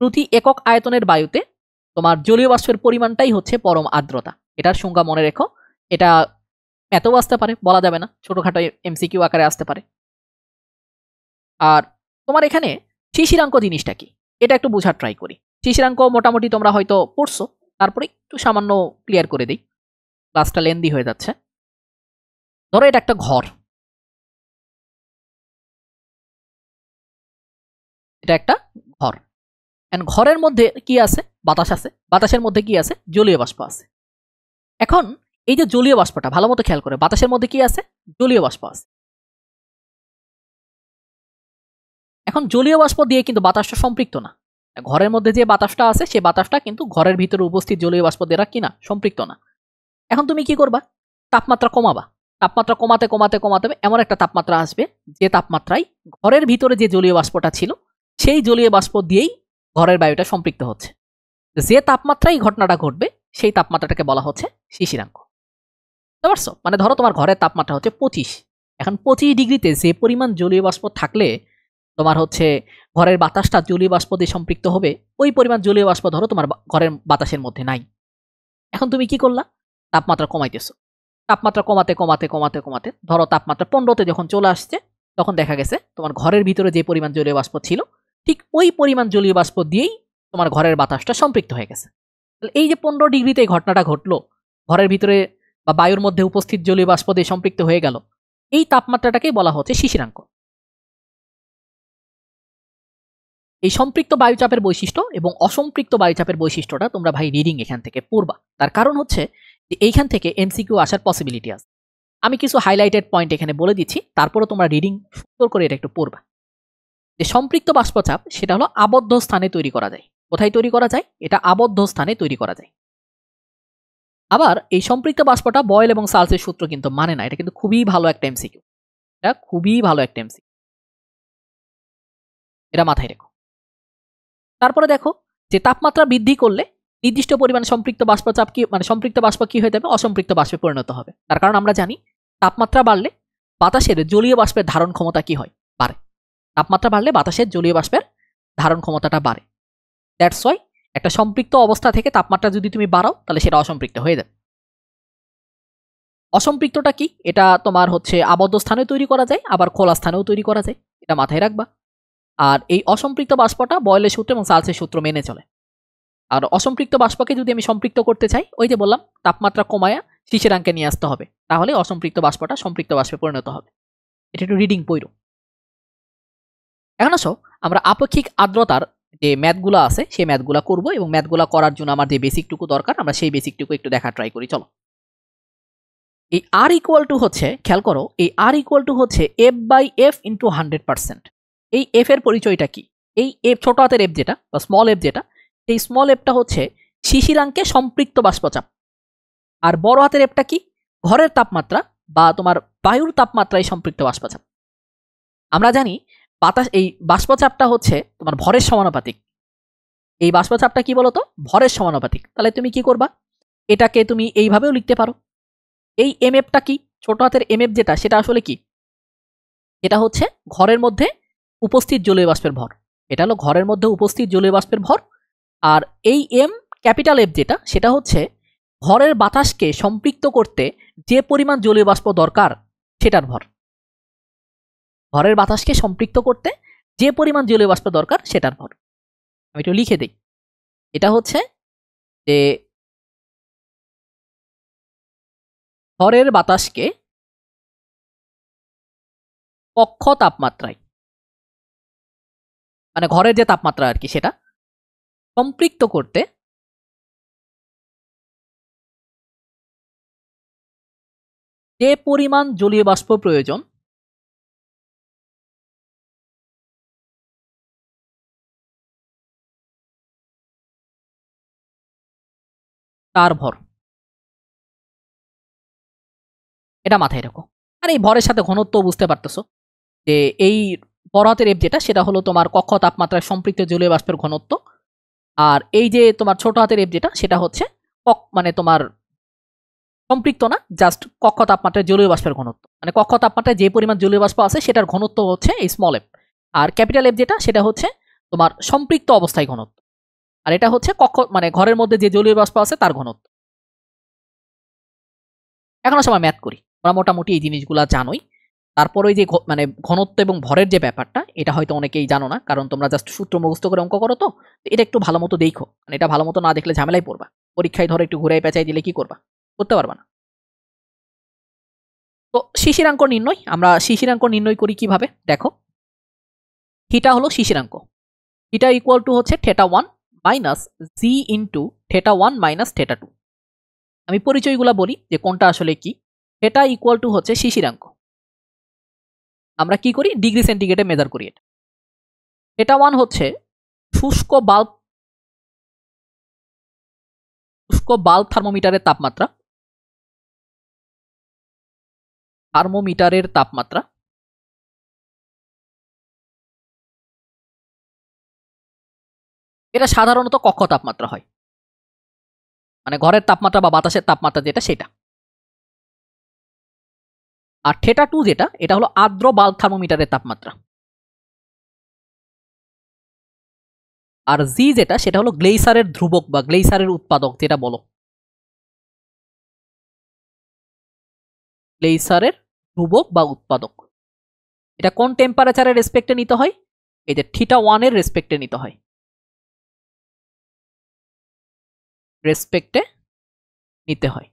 [SPEAKER 1] প্রতি একক আয়তনের বায়ুতে তোমার জলীয় বাষ্পের পরিমাণটাই হচ্ছে পরম আর্দ্রতা। এটার সংজ্ঞা মনে রেখো। এটা ম্যাথেও আসতে পারে, বলা যাবে না, ছোটখাটো এমসিকিউ আকারে আসতে পারে। আর তোমার এখানে শিশিরাঙ্ক জিনিসটা কি, এটা একটু বোঝার ট্রাই করি। শিশিরাঙ্ক মোটামুটি তোমরা হয়তো পড়ছো, তারপরে একটু সামান্য ক্লিয়ার করে দিই, ক্লাসটা লেন্দি হয়ে যাচ্ছে। ধরো এটা একটা ঘর, এটা একটা ঘর। এন্ড ঘরের মধ্যে কি আছে? বাতাস আছে। বাতাসের মধ্যে কি আছে? জলীয় বাষ্প আছে। এখন এই যে জলীয় বাষ্পটা ভালো মতো খেয়াল করে, বাতাসের মধ্যে কি আছে? জলীয় বাষ্প আছে। এখন জলীয় বাষ্প দিয়ে কিন্তু বাতাসটা সম্পৃক্ত না। ঘরের মধ্যে যে বাতাসটা আছে সেই বাতাসটা কিন্তু ঘরের ভিতরে উপস্থিত জলীয় বাষ্প দ্বারা কি না, সম্পৃক্ত না। এখন তুমি কি করবা? তাপমাত্রা কমাবা। তাপমাত্রা কমাতে কমাতে কমাতে এমন একটা তাপমাত্রা আসবে যে তাপমাত্রায় ঘরের ভিতরে যে জলীয় বাষ্পটা ছিল সেই জলীয় বাষ্প দিয়েই ঘরের বায়ুটা সম্পৃক্ত হচ্ছে। যে তাপমাত্রায় ঘটনাটা ঘটবে সেই তাপমাত্রাটাকে বলা হচ্ছে শিশিরাঙ্ক। বুঝতে পারছো? মানে ধরো তোমার ঘরের তাপমাত্রা হচ্ছে 25, এখন 25 ডিগ্রিতে যে পরিমাণ জলীয় বাষ্প থাকলে তোমার হচ্ছে ঘরের বাতাসটা জলীয় বাষ্প দিয়ে সম্পৃক্ত হবে, ওই পরিমাণ জলীয় বাষ্প ধরো তোমার ঘরের বাতাসের মধ্যে নাই। এখন তুমি কি করলা? তাপমাত্রা কমাইতেছো। তাপমাত্রা কমাতে কমাতে কমাতে কমাতে ধরো তাপমাত্রা 15তে যখন চলে আসছে, তখন দেখা গেছে তোমার ঘরের ভিতরে যে পরিমাণ জলীয় বাষ্প ছিল ঠিক ওই পরিমাণ জলীয় বাষ্প দিয়েই তোমার ঘরের বাতাসটা সম্পৃক্ত হয়ে গেছে। এই যে 15 ডিগ্রিতে এই ঘটনাটা ঘটলো, ঘরের ভিতরে বা বায়ুর মধ্যে উপস্থিত জলীয় বাষ্প দিয়ে সম্পৃক্ত হয়ে গেল, এই তাপমাত্রাটাকেই বলা হচ্ছে শিশিরাঙ্ক। এই সম্পৃক্ত বায়ুচাপের বৈশিষ্ট্য এবং অসম্পৃক্ত বায়ুচাপের বৈশিষ্ট্যটা তোমরা ভাই রিডিং এখান থেকে পড়বা। তার কারণ হচ্ছে যে এইখান থেকে এমসিকিউ আসার পসিবিলিটি আছে। আমি কিছু হাইলাইটেড পয়েন্ট এখানে বলে দিচ্ছি, তারপরে তোমরা রিডিং সুন্দর করে এটা একটু পড়বা। যে সম্পৃক্ত বাষ্পচাপ সেটা হলো আবদ্ধ স্থানে তৈরি করা যায়। কোথায় তৈরি করা যায়? এটা আবদ্ধ স্থানে তৈরি করা যায়। আবার এই সম্পৃক্ত বাষ্পটা বয়েল এবং সালসের সূত্র কিন্তু মানে না। এটা কিন্তু খুবই ভালো একটা এমসিকিউ। এটা খুবই ভালো একটা এমসিকিউ, এটা মাথায় রেখো। তারপরে দেখো যে তাপমাত্রা বৃদ্ধি করলে নির্দিষ্ট পরিমাণ সম্পৃক্ত বাষ্পচাপ কি মানে সম্পৃক্ত বাষ্প কি হয়ে যাবে? অসম্পৃক্ত বাষ্পে পরিণত হবে। তার কারণ আমরা জানি তাপমাত্রা বাড়লে বাতাসের জলীয় বাষ্পের ধারণ ক্ষমতা কি হয়? বাড়ে। তাপমাত্রা বাড়লে বাতাসের জলীয় বাষ্পের ধারণ ক্ষমতাটা বাড়ে। দ্যাটস ওয়াই একটা সম্পৃক্ত অবস্থা থেকে তাপমাত্রা যদি তুমি বাড়াও তাহলে সেটা অসম্পৃক্ত হয়ে যাবে। অসম্পৃক্তটা কি? এটা তোমার হচ্ছে আবদ্ধ স্থানে তৈরি করা যায়, আবার খোলা স্থানেও তৈরি করা যায়, এটা মাথায় রাখবা। আর এই অসম্পৃক্ত বাষ্পটা বয়েলের সূত্র এবং সালসের সূত্র মেনে চলে। আর অসম্পৃক্ত বাষ্পকে যদি আমি সম্পৃক্ত করতে চাই, ওই যে বললাম তাপমাত্রা কমায়া শিশিরাঙ্কে নিয়ে আসতে হবে, তাহলে অসম্পৃক্ত বাষ্পটা সম্পৃক্ত বাষ্পে পরিণত হবে। এটা একটু রিডিং পড়ো। এখন আসো আমরা আপেক্ষিক আর্দ্রতার যে ম্যাথগুলো আছে সেই ম্যাথগুলো করব, এবং ম্যাথগুলো করার জন্য আমার যে বেসিকটুকু দরকার আমরা সেই বেসিকটুকু একটু দেখা ট্রাই করি। চলো, এই আর ইকুয়াল টু হচ্ছে, খেয়াল করো, এই আর ইকুয়াল টু হচ্ছে এফ বাই এফ ইন্টু 100%। এই এফ এর পরিচয়টা কি? এই এফ ছোট হাতের এফ যেটা বা স্মল এফ যেটা, সেই স্মল এফটা হচ্ছে শিশিরাঙ্কে সম্পৃক্ত বাষ্পচাপ। আর বড় হাতের এফটা কি? ঘরের তাপমাত্রা বা তোমার বায়ুর তাপমাত্রায় সম্পৃক্ত বাষ্পচাপ। আমরা জানি বাতাস এই বাষ্পচাপটা হচ্ছে তোমার ভরের সমানুপাতিক। এই বাষ্পচাপটা কি বলতো? ভরের সমানুপাতিক। তাহলে তুমি কি করবা? এটাকে তুমি এইভাবেও লিখতে পারো। এই এমএফটা কি? ছোট হাতের এমএফ যেটা, সেটা আসলে কি? এটা হচ্ছে ঘরের মধ্যে উপস্থিত জলীয় বাষ্পের ভর। এটা হলো ঘরের মধ্যে উপস্থিত জলীয় বাষ্পের ভর। আর এই এম ক্যাপিটাল এফ যেটা, সেটা হচ্ছে ঘরের বাতাসকে সম্পৃক্ত করতে যে পরিমাণ জলীয় বাষ্প দরকার সেটার ভর। ঘরের বাতাসকে সম্পৃক্ত করতে যে পরিমাণ জলীয় বাষ্প দরকার সেটার ভর। আমি একটু লিখে দিই। এটা হচ্ছে যে ঘরের বাতাসকে কক্ষ তাপমাত্রায়, মানে ঘরের যে তাপমাত্রা আর কি, সেটা সম্পৃক্ত করতে যে পরিমাণ জলীয় বাষ্প প্রয়োজন তার ভর। এটা মাথায় রাখো। আর এই ভরের সাথে ঘনত্ব বুঝতে পারতেছো যে এই বড় হাতের এফ যেটা, সেটা হলো তোমার কক্ষ তাপমাত্রায় সম্পৃক্ত জলীয় বাষ্পের ঘনত্ব। আর এই যে তোমার ছোট হাতের এফ যেটা, সেটা হচ্ছে মানে তোমার সম্পৃক্ত না, জাস্ট কক্ষ তাপমাত্রায় জলীয় বাষ্পের ঘনত্ব। মানে কক্ষ তাপমাত্রায় যে পরিমাণ জলীয় বাষ্প আছে সেটার ঘনত্ব হচ্ছে এই স্মল এফ। আর ক্যাপিটাল এফ যেটা, সেটা হচ্ছে তোমার সম্পৃক্ত অবস্থায় ঘনত্ব। আর এটা হচ্ছে কক্ষ মানে ঘরের মধ্যে যে জলীয় বাষ্প আছে তার ঘনত্ব। এখন আসলে আমরা ম্যাথ করি। আমরা মোটামুটি এই জিনিসগুলো জানোই। তারপরে ওই যে মানে ঘনত্ব এবং ভরের যে ব্যাপারটা, এটা হয়তো অনেকেই জানো না, কারণ তোমরা জাস্ট সূত্র মুখস্থ করে অঙ্ক করো। তো এটা একটু ভালো মতো দেখো, মানে এটা ভালো মতো না দেখলে ঝামেলায় পড়বা। পরীক্ষায় ধরে একটু ঘুরাই পেঁচাই দিলে কি করবা? করতে পারবা না। তো শিশিরাঙ্ক নির্ণয়, আমরা শিশিরাঙ্ক নির্ণয় করি কিভাবে দেখো। থিটা হলো শিশিরাঙ্ক। থিটা ইকুয়াল টু হচ্ছে θ1 মাইনাস জি ইন্টু θ1 মাইনাস θ2। আমি পরিচয়গুলো বলি যে কোনটা আসলে কি। থিটা ইকুয়াল টু হচ্ছে শিশিরাঙ্ক। আমরা কি করি? ডিগ্রি সেন্টিগ্রেডে মেজার করি এটা। θ1 হচ্ছে শুষ্ক বাল্ব থার্মোমিটারের তাপমাত্রা। এটা সাধারণত কক্ষ তাপমাত্রা হয়, মানে ঘরের তাপমাত্রা বা বাতাসের তাপমাত্রা যেটা সেটা। আর θ2 যেটা, এটা হলো আর্দ্র বাল্ব থার্মোমিটারের তাপমাত্রা। আর জি যেটা, সেটা হলো গ্লেইসারের ধ্রুবক বা গ্লেইসারের উৎপাদক যেটা বলো। গ্লেইসারের ধ্রুবক বা উৎপাদক, এটা কোন টেম্পারেচারের রেসপেক্টে নিতে হয়? এই যে θ1 এর রেসপেক্টে নিতে হয়, রেসপেক্টে নিতে হয়।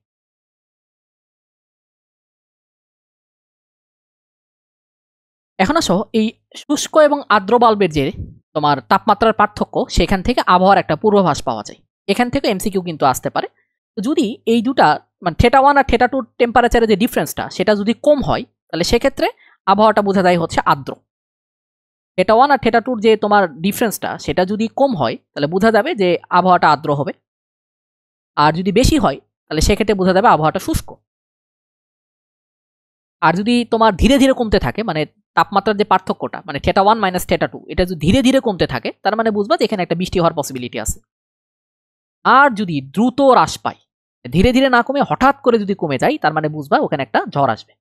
[SPEAKER 1] এখন আসো এই শুষ্ক এবং আর্দ্র বাল্বের যে তোমার তাপমাত্রার পার্থক্য, সেখান থেকে আবহাওয়ার একটা পূর্বাভাস পাওয়া যায়। এখান থেকে এমসিকিউ কিন্তু আসতে পারে। যদি এই দুটা মানে θ1 আর θ2 টেম্পারেচারের যে ডিফারেন্সটা সেটা যদি কম হয়, তাহলে সেক্ষেত্রে আবহাওয়াটা বোঝা যায় হচ্ছে আর্দ্র। θ1 আর θ2 যে তোমার ডিফারেন্সটা সেটা যদি কম হয়, তাহলে বোঝা যাবে যে আবহাওয়াটা আর্দ্র হবে। আর যদি বেশি হয়, তাহলে সেক্ষেত্রে বোঝা যাবে আবহাওয়াটা শুষ্ক। আর যদি তোমার ধীরে ধীরে কমতে থাকে, মানে তাপমাত্রার যে পার্থক্যটা, মানে θ1 মাইনাস θ2, এটা যদি ধীরে ধীরে কমতে থাকে, তার মানে বুঝবা যে এখানে একটা বৃষ্টি হওয়ার পসিবিলিটি আছে। আর যদি দ্রুত হ্রাস পায়, ধীরে ধীরে না কমে হঠাৎ করে যদি কমে যায়, তার মানে বুঝবা ওখানে একটা ঝড় আসবে।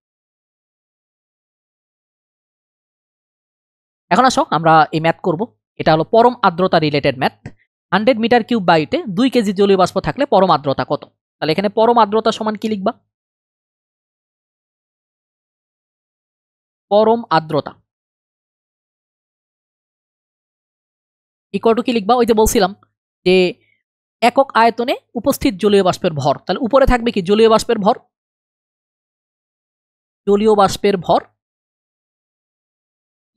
[SPEAKER 1] এখন আসো আমরা এই ম্যাথ করব। এটা হলো পরম আর্দ্রতা রিলেটেড ম্যাথ। 100 মিটার কিউব বায়ুতে 2 কেজি জলীয় বাষ্প থাকলে পরম আর্দ্রতা কত? তাহলে এখানে পরম আর্দ্রতা সমান কি লিখবা? পরম আর্দ্রতা ইকুয়াল টু কি লিখবা? ওই যে বলছিলাম যে একক আয়তনে উপস্থিত জলীয় বাষ্পের ভর। তাহলে উপরে থাকবে কি? জলীয় বাষ্পের ভর। জলীয় বাষ্পের ভর।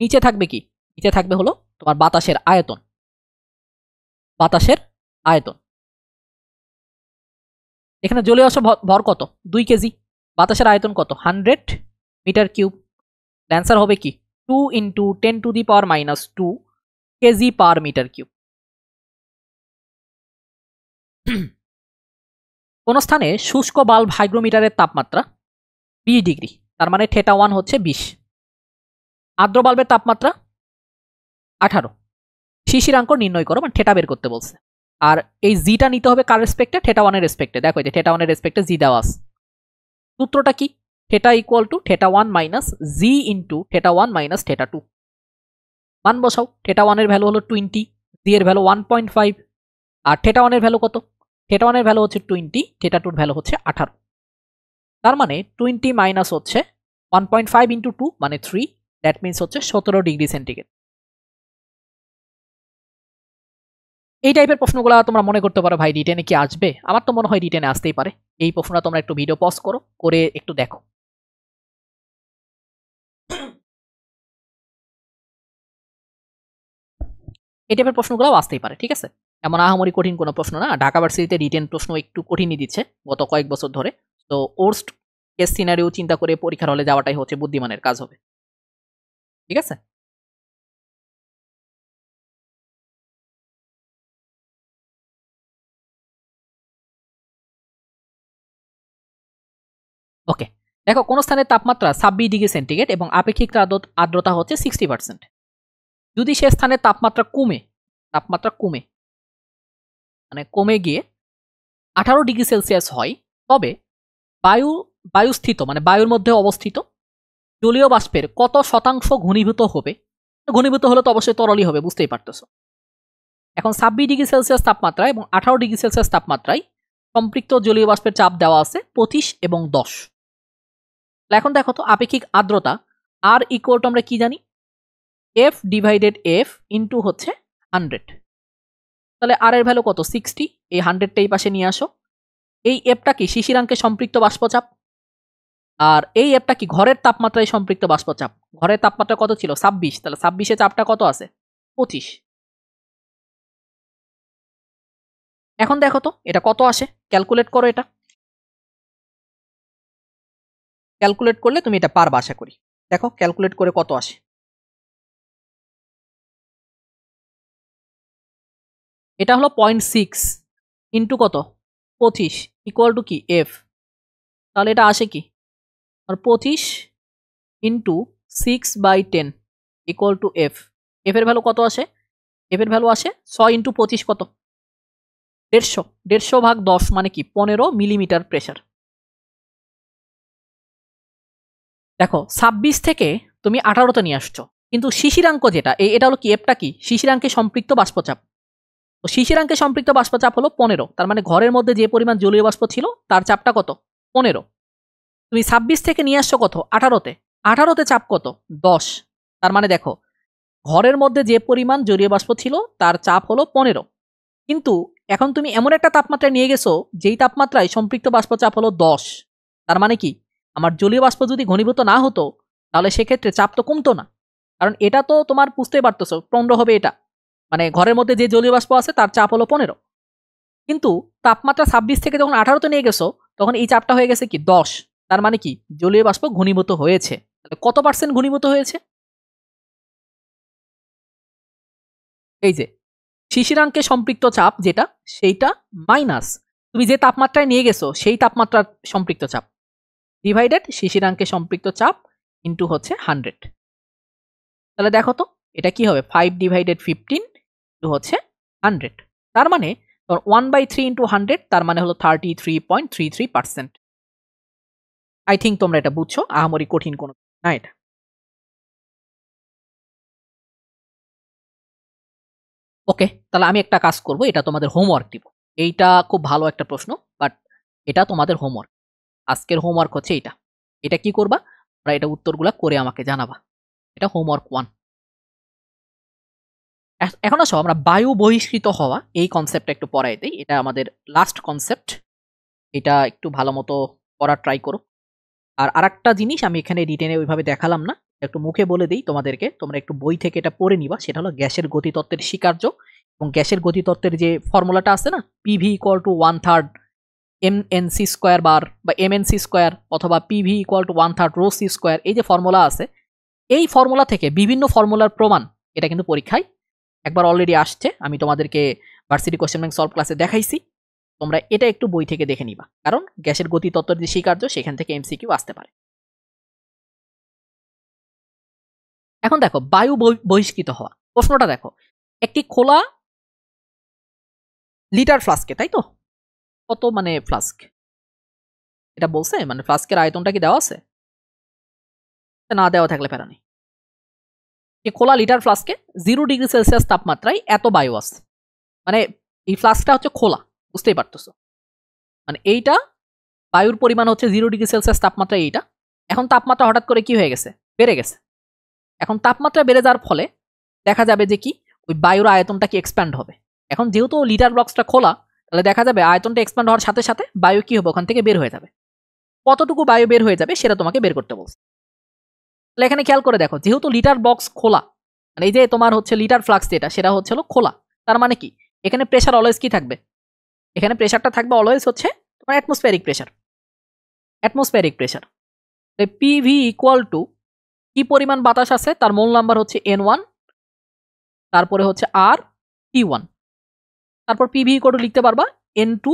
[SPEAKER 1] নিচে থাকবে কি? নিচে থাকবে হলো তোমার বাতাসের আয়তন। বাতাসের আয়তন। এখানে জলীয় বাষ্প ভর কত? 2 কেজি। বাতাসের আয়তন কত? 100 মিটার কিউব। অ্যান্সার হবে কি? 2 × 10⁻⁻2 কেজি পার মিটার কিউব। কোন স্থানে শুষ্ক বাল্ব হাইগ্রোমিটারের তাপমাত্রা 20 ডিগ্রি, তার মানে θ1 হচ্ছে 20। আর্দ্র বাল্বের তাপমাত্রা 18। শিশিরাঙ্ক নির্ণয় করো, মানে থেটা বের করতে বলছে। আর এই জিটা নিতে হবে কার রেসপেক্টে? θ1 এর রেসপেক্টে। দেখো এই যে θ1 এর রেসপেক্টে জি দেওয়া আছে। সূত্রটা কি? θ equal to θ1 minus G into θ1 minus θ2। মান বসাও। θ1 এর ভ্যালু হলো 20, জি এর ভ্যালু 1.5, আর θ1 এর ভ্যালু কত? θ1 এর ভ্যালু হচ্ছে 20, θ2 এর ভ্যালু হচ্ছে 18। তার মানে 20 মাইনাস হচ্ছে 1.5 ইন্টু 2 মানে 3, দ্যাট মিনস হচ্ছে 17 ডিগ্রি সেন্টিগ্রেড। এই টাইপের প্রশ্নগুলো তোমরা মনে করতে পারো ভাই রিটেনে কি আসবে? আমার তো মনে হয় রিটেনে আসতেই পারে। এই প্রশ্নটা তোমরা একটু ভিডিও পজ করো, করে একটু দেখো। এই টাইপের প্রশ্নগুলোও আসতেই পারে, ঠিক আছে? এমন আহামরি কঠিন কোনো প্রশ্ন না। ঢাকা ভার্সিটিতে রিটেন প্রশ্ন একটু কঠিনই দিচ্ছে গত কয়েক বছর ধরে। তো ওর্স্ট কেস সিনারিও চিন্তা করে পরীক্ষার হলে যাওয়াটাই হচ্ছে বুদ্ধিমানের কাজ হবে, ঠিক আছে? ওকে, দেখো কোন স্থানের তাপমাত্রা 26 ডিগ্রি সেন্টিগ্রেড এবং আপেক্ষিক আর্দ্রতা হচ্ছে 60%। যদি সে স্থানের তাপমাত্রা কমে মানে কমে গিয়ে 18 ডিগ্রি সেলসিয়াস হয়, তবে বায়ুস্থিত মানে বায়ুর মধ্যে অবস্থিত জলীয় বাষ্পের কত শতাংশ ঘনীভূত হবে? ঘনীভূত হলে তো অবশ্যই তরলই হবে, বুঝতেই পারতেছো। এখন 26 ডিগ্রি সেলসিয়াস তাপমাত্রায় এবং 18 ডিগ্রি সেলসিয়াস তাপমাত্রায় সম্পৃক্ত জলীয় বাষ্পের চাপ দেওয়া আছে 25 এবং 10। এখন দেখো তো আপেক্ষিক আর্দ্রতা আর ইকুয়াল টু আমরা কি জানি? এফ ডিভাইডেড এফ ইন্টু হচ্ছে 100। তাহলে আর এর ভ্যালু কত? 60। এই 100টা এই পাশে নিয়ে আসো। এই এফটা কি? শিশিরাঙ্কে সম্পৃক্ত বাষ্পচাপ। আর এই এফটা কি? ঘরের তাপমাত্রায় সম্পৃক্ত বাষ্পচাপ। ঘরের তাপমাত্রা কত ছিল? 26। তাহলে 26-এ চাপটা কত আছে? 25। এখন দেখো তো এটা কত আসে, ক্যালকুলেট করো। এটা ক্যালকুলেট করলে তুমি এটা পারবা আশা করি। দেখো ক্যালকুলেট করে কত আসে। এটা হলো 0.6 ইন্টু কত? 25 ইকুয়াল টু কি? এফ। তাহলে এটা আসে কি? আর 25 into 6/10 equal to F. F এর ভ্যালু কত আসে? এফ এর ভ্যালু আসে 6 ইন্টু 25 কত? 150। 150/10 মানে কি? 15 মিলিমিটার প্রেসার। দেখো 26 থেকে তুমি 18তে নিয়ে আসছো, কিন্তু শিশিরাঙ্ক যেটা এটা হলো কি? এফটা কি? শিশিরাঙ্কে সম্পৃক্ত বাষ্পচাপ। তো শিশিরাঙ্কে সম্পৃক্ত বাষ্পচাপ হলো 15। তার মানে ঘরের মধ্যে যে পরিমাণ জলীয় বাষ্প ছিল তার চাপটা কত? 15। তুমি 26 থেকে নিয়ে আসছো কত? 18তে। 18তে চাপ কত? 10। তার মানে দেখো ঘরের মধ্যে যে পরিমাণ জলীয় বাষ্প ছিল তার চাপ হলো 15, কিন্তু এখন তুমি এমন একটা তাপমাত্রায় নিয়ে গেছো যেই তাপমাত্রায় সম্পৃক্ত বাষ্পচাপ হলো 10। তার মানে কি? আমার জলীয় বাষ্প যদি ঘনীভূত না হতো, তাহলে সেক্ষেত্রে চাপ তো কমতো না। কারণ এটা তো তোমার বুঝতেই পারতেছো 15 হবে এটা। মানে ঘরের মধ্যে যে জলীয় বাষ্প আছে তার চাপ হলো 15, কিন্তু তাপমাত্রা 26 থেকে যখন 18তে নিয়ে গেছো তখন এই চাপটা হয়ে গেছে কি 10। তার মানে কি জলীয় বাষ্প ঘনীভূত হয়েছে। তাহলে কত পার্সেন্ট ঘনীভূত হয়েছে? এই যে শিশিরাঙ্কে সম্পৃক্ত চাপ যেটা, সেইটা মাইনাস তুমি যে তাপমাত্রায় নিয়ে গেছো সেই তাপমাত্রার সম্পৃক্ত চাপ ডিভাইডেড শিশিরাঙ্কে সম্পৃক্ত চাপ ইন্টু হচ্ছে 100। তাহলে দেখো তো এটা কি হবে, 5/15 ইন্টু হচ্ছে 100। তার মানে 1/3 ইন্টু 100, তার মানে হলো 33.33%। আই থিঙ্ক তোমরা এটা বুঝছো, আহামরি কঠিন কোনো না এটা। ওকে, তাহলে আমি একটা কাজ করব, এটা তোমাদের হোমওয়ার্ক দিব। এইটা খুব ভালো একটা প্রশ্ন, বাট এটা তোমাদের হোমওয়ার্ক। আজকের হোমওয়ার্ক হচ্ছে এইটা। এটা কি করবা, তোমরা এটা উত্তরগুলা করে আমাকে জানাবা। এটা হোমওয়ার্ক 1। এখন আসো আমরা বায়ু বহিষ্কৃত হওয়া এই কনসেপ্টটা একটু পড়াই দেই। এটা আমাদের লাস্ট কনসেপ্ট, এটা একটু ভালো মতো পড়ার ট্রাই করো। আর আরেকটা জিনিস আমি এখানে রিটেনে ওইভাবে দেখালাম না, একটু মুখে বলে দিই তোমাদেরকে, তোমরা একটু বই থেকে এটা পড়ে নিবা। সেটা হলো গ্যাসের গতিতত্ত্বের স্বীকার্য এবং গ্যাসের গতিতত্ত্বের যে ফর্মুলাটা আছে না, PV equal to 1/3 MNC square bar বা এমএনসি স্কোয়ার, অথবা PV equal to 1/3 rho C square, এই যে ফর্মুলা আছে, এই ফর্মুলা থেকে বিভিন্ন ফর্মুলার প্রমাণ, এটা কিন্তু পরীক্ষায় একবার অলরেডি আসছে। আমি তোমাদেরকে ভার্সিটি কোশ্চেন ব্যাংক সলভ ক্লাসে দেখাইছি। তোমরা এটা একটু বই থেকে দেখে নিবা, কারণ গ্যাসের গতিতত্ত্বের যে স্বীকার্য সেখান থেকে এমসিকিউ আসতে পারে। এখন দেখো বায়ু বহিষ্কৃত হওয়া প্রশ্নটা দেখো, একটি খোলা লিটার ফ্লাস্কে, তাই তো, কত মানে ফ্লাস্ক এটা বলছে, মানে ফ্লাস্কের আয়তনটা কি দেওয়া আছে? না দেওয়া থাকলে প্যারা নেই। খোলা লিটার ফ্লাস্কে 0°C তাপমাত্রায় এত বায়ু আছে, মানে এই ফ্লাস্কটা হচ্ছে খোলা, বুঝতেই পারতেছো। মানে এইটা বায়ুর পরিমাণ হচ্ছে 0°C তাপমাত্রা এইটা। এখন তাপমাত্রা হঠাৎ করে কি হয়ে গেছে, বেড়ে গেছে। এখন তাপমাত্রা বেড়ে যাওয়ার ফলে দেখা যাবে যে কি ওই বায়ুর আয়তনটা কি এক্সপ্যান্ড হবে। এখন যেহেতু লিটার বক্সটা খোলা, তাহলে দেখা যাবে আয়তনটা এক্সপ্যান্ড হওয়ার সাথে সাথে বায়ু কি হবে, ওখান থেকে বের হয়ে যাবে। কতটুকু বায়ু বের হয়ে যাবে সেটা তোমাকে বের করতে বলছে। তাহলে এখানে খেয়াল করে দেখো, যেহেতু লিটার বক্স খোলা, মানে এই যে তোমার হচ্ছে লিটার ফ্লাক্স যেটা, সেটা হচ্ছে হলো খোলা, তার মানে কি এখানে প্রেশার অলওয়েজ কি থাকবে, এখানে প্রেশারটা থাকবে অলওয়েজ হচ্ছে তোমার atmospheric pressure. Atmospheric pressure PV equal two কি পরিমাণ বাতাস আছে তার মোল নাম্বার হচ্ছে N1, তারপরে হচ্ছে আর T1, তারপর পিভি ইকুয়াল টু লিখতে পারবা N2,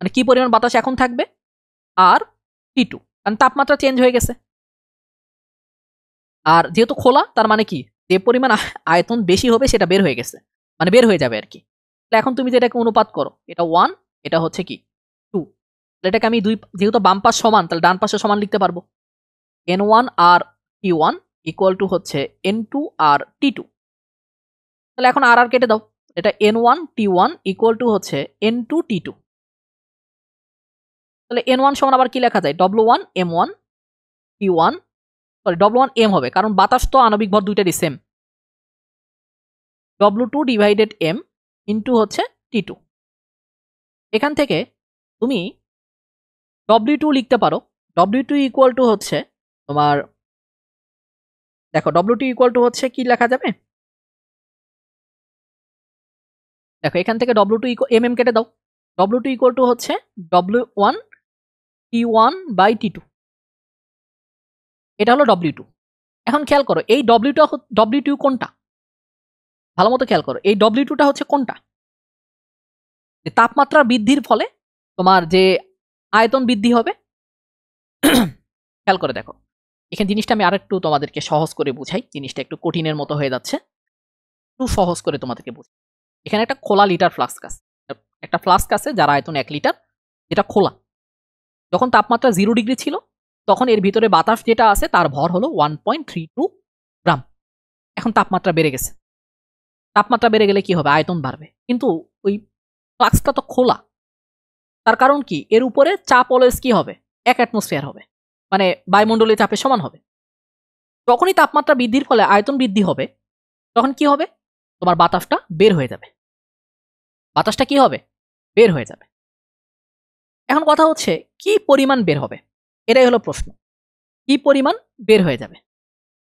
[SPEAKER 1] মানে কি পরিমাণ বাতাস এখন থাকবে, আর T2, কারণ তাপমাত্রা চেঞ্জ হয়ে গেছে। আর যেহেতু খোলা, তার মানে কি যে পরিমাণ আয়তন বেশি হবে সেটা বের হয়ে গেছে, মানে বের হয়ে যাবে আর কি। তাহলে এখন তুমি যেটাকে অনুপাত করো, এটা 1, এটা হচ্ছে কি 2, এটাকে আমি যেহেতু বাম পাশ সমান, তাহলে ডান পাশে সমান লিখতে পারবো। N1 R T1 equal to হচ্ছে N2 আর T2। তাহলে এখন আর কেটে দাও, এটা N1 T1 ইকুয়াল টু হচ্ছে N2 T2। তাহলে N1 সমান আবার কি লেখা যায়, W1 M1 T1, sorry W1 M হবে, কারণ বাতাস তো আণবিক ভর দুইটারই same, W2 divided M into হচ্ছে T2। এখান থেকে তুমি W2 লিখতে পারো, W2 ইকুয়াল টু হচ্ছে তোমার, দেখো W2 ইকুয়াল টু হচ্ছে কি লেখা যাবে, দেখো এখান থেকে W2 mm কেটে দাও, W2 ইকুয়াল টু হচ্ছে W1 T1 বাই T2, এটা হলো W2। এখন খেয়াল করো এই W2 কোনটা, ভালো মতো খেয়াল করো এই W2টা হচ্ছে কোনটা, যে তাপমাত্রা বৃদ্ধির ফলে তোমার যে আয়তন বৃদ্ধি হবে। খেয়াল করে দেখো এখানে জিনিসটা আমি আরেকটু তোমাদেরকে সহজ করে বুঝাই, জিনিসটা একটু কঠিনের মতো হয়ে যাচ্ছে, একটু সহজ করে তোমাদেরকে বুঝাই। এখানে একটা খোলা লিটার ফ্লাস্ক আছে, একটা ফ্লাস্ক আছে যার আয়তন 1 লিটার, যেটা খোলা। যখন তাপমাত্রা 0° ছিল তখন এর ভিতরে বাতাস যেটা আছে তার ভর হলো 1.32 গ্রাম। এখন তাপমাত্রা বেড়ে গেছে, তাপমাত্রা বেড়ে গেলে কি হবে, আয়তন বাড়বে, কিন্তু ওই ফ্লাস্কটা তো খোলা, তার কারণ কি এর উপরে চাপ অলওয়েজ কি হবে, 1 অ্যাটমসফিয়ার হবে, মানে বায়ুমণ্ডলীয় চাপের সমান হবে। যখনই তাপমাত্রা বৃদ্ধির ফলে আয়তন বৃদ্ধি হবে, তখন কি হবে, তোমার বাতাসটা বের হয়ে যাবে, বাতাসটা কি হবে, বের হয়ে যাবে। এখন কথা হচ্ছে কি পরিমাণ বের হবে, এটাই হলো প্রশ্ন, কি পরিমাণ বের হয়ে যাবে।